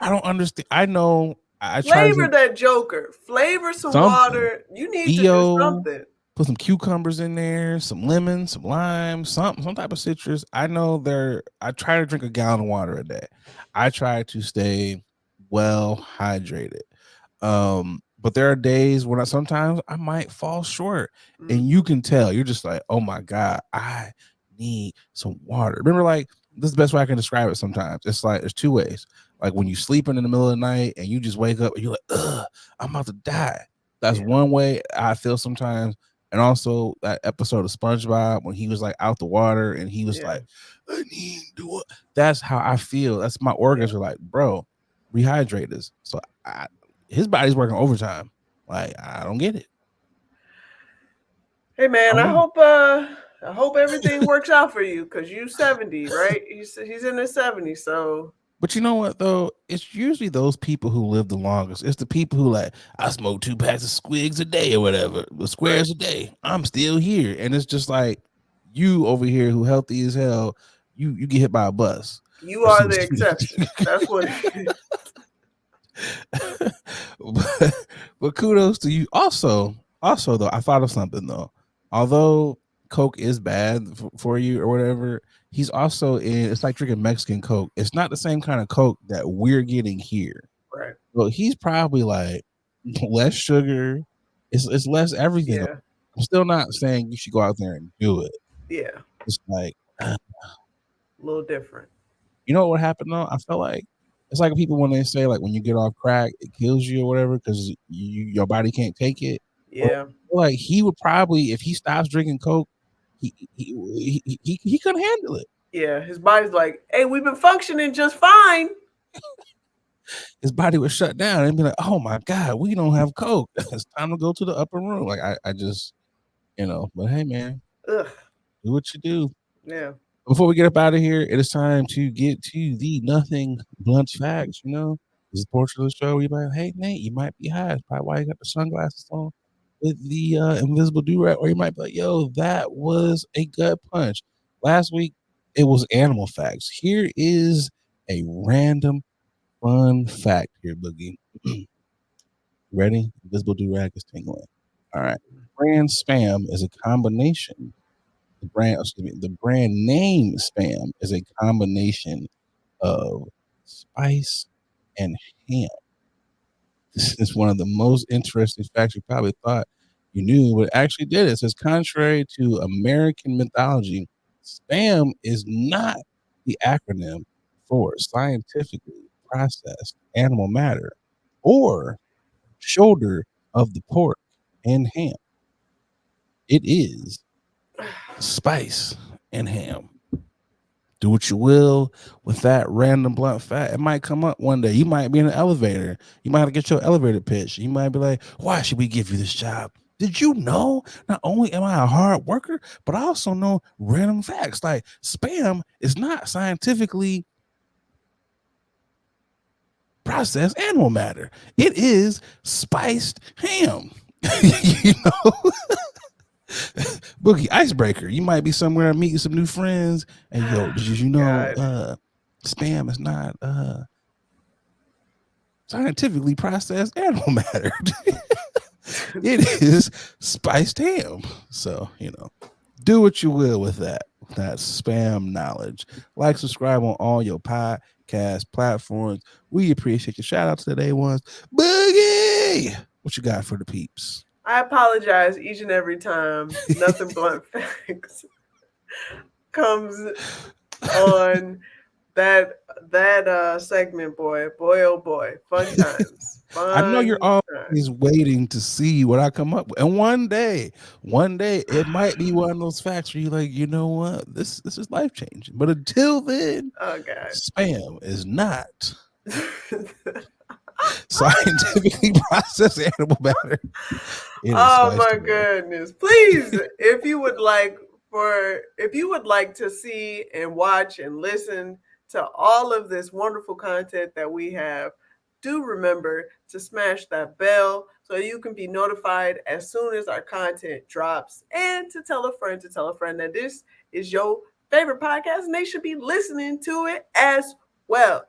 don't understand. I know. I try Flavor to that joker. Flavor some something. water. You need to do Bio, something. put some cucumbers in there, some lemon, some lime, some type of citrus. I know I try to drink a gallon of water a day. I try to stay well hydrated. But there are days when sometimes I might fall short, and you can tell. You're just like, oh my God, I need some water. Remember, like, this is the best way I can describe it sometimes. It's like there's two ways. Like when you're sleeping in the middle of the night and you just wake up and you're like, ugh, I'm about to die. That's one way I feel sometimes. And also that episode of SpongeBob when he was like out the water and he was like, I need to do it. That's how I feel. That's my organs are like, bro, rehydrate this. So his body's working overtime. Like, I don't get it. Hey man, I hope everything works out for you, because you 70, right? He's in his 70s, so. But you know what though? It's usually those people who live the longest. It's the people who like, I smoke 2 packs of squigs a day or whatever, squares a day. I'm still here. And it's just like you over here who healthy as hell, you get hit by a bus. You are the exception. That's what it is. but kudos to you. Also though, I thought of something though. Although Coke is bad for you or whatever, he's also it's like drinking Mexican Coke. It's not the same kind of Coke that we're getting here. Right. Well, he's probably like, less sugar. It's less everything. Yeah. I'm still not saying you should go out there and do it. Yeah. It's like, A little different. you know what happened though? I felt like it's like people when they say like when you get off crack, it kills you or whatever because your body can't take it. Yeah. Like he would probably, if he stops drinking Coke, he couldn't handle it. Yeah. His body's like, hey, we've been functioning just fine. His body would shut down and be like, oh my God, we don't have Coke. It's time to go to the upper room. Like I just, but hey man, Ugh. do what you do. Yeah. Before we get up out of here, it is time to get to the nothing blunt facts. This is a portion of the show where you might, hey Nate, you might be high. That's probably why you got the sunglasses on with the invisible do-rag, or you might be like, yo, that was a gut punch. Last week it was animal facts. Here is a random fun fact here, Boogie. Ready? Invisible do-rag is tingling. All right. Brand Spam is a combination. The brand name Spam is a combination of spice and ham. This is one of the most interesting facts you probably thought you knew, but it actually did. It says, contrary to American mythology, Spam is not the acronym for scientifically processed animal matter or shoulder of the pork and ham. It is spice and ham. Do what you will with that random blunt fact. It might come up one day. You might be in an elevator. You might have to get your elevator pitch. You might be like, why should we give you this job? Did you know not only am I a hard worker, but I also know random facts. Like Spam is not scientifically processed animal matter. It is spiced ham. Boogie, icebreaker. You might be somewhere meeting some new friends, and yo, did you know Spam is not scientifically processed animal matter. It is spiced ham. So do what you will with that Spam knowledge. Like, subscribe on all your podcast platforms. We appreciate you. Shout out to the day ones. Boogie, what you got for the peeps? I apologize each and every time Nothing Blunt Facts comes on that segment, boy, oh boy, fun times. I know you're always waiting to see what I come up with, and one day it might be one of those facts where you're like, you know what, this is life changing. But until then, oh God, Spam is not scientifically processed animal matter. Oh my goodness! Please, if you would like to see and watch and listen to all of this wonderful content that we have, do remember to smash that bell so you can be notified as soon as our content drops, and to tell a friend that this is your favorite podcast and they should be listening to it as well.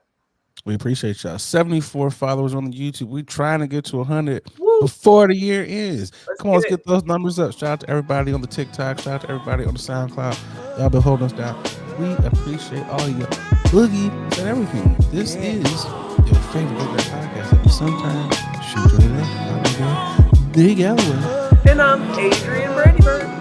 We appreciate y'all. 74 followers on the YouTube. We're trying to get to 100 before the year ends. Come on, let's get those numbers up. Shout out to everybody on the TikTok. Shout out to everybody on the SoundCloud. Y'all been holding us down. We appreciate all you. Boogie and everything. This is your favorite podcast. And sometimes shoot it up. Big Galloway. And I'm Adrian Brady Bird.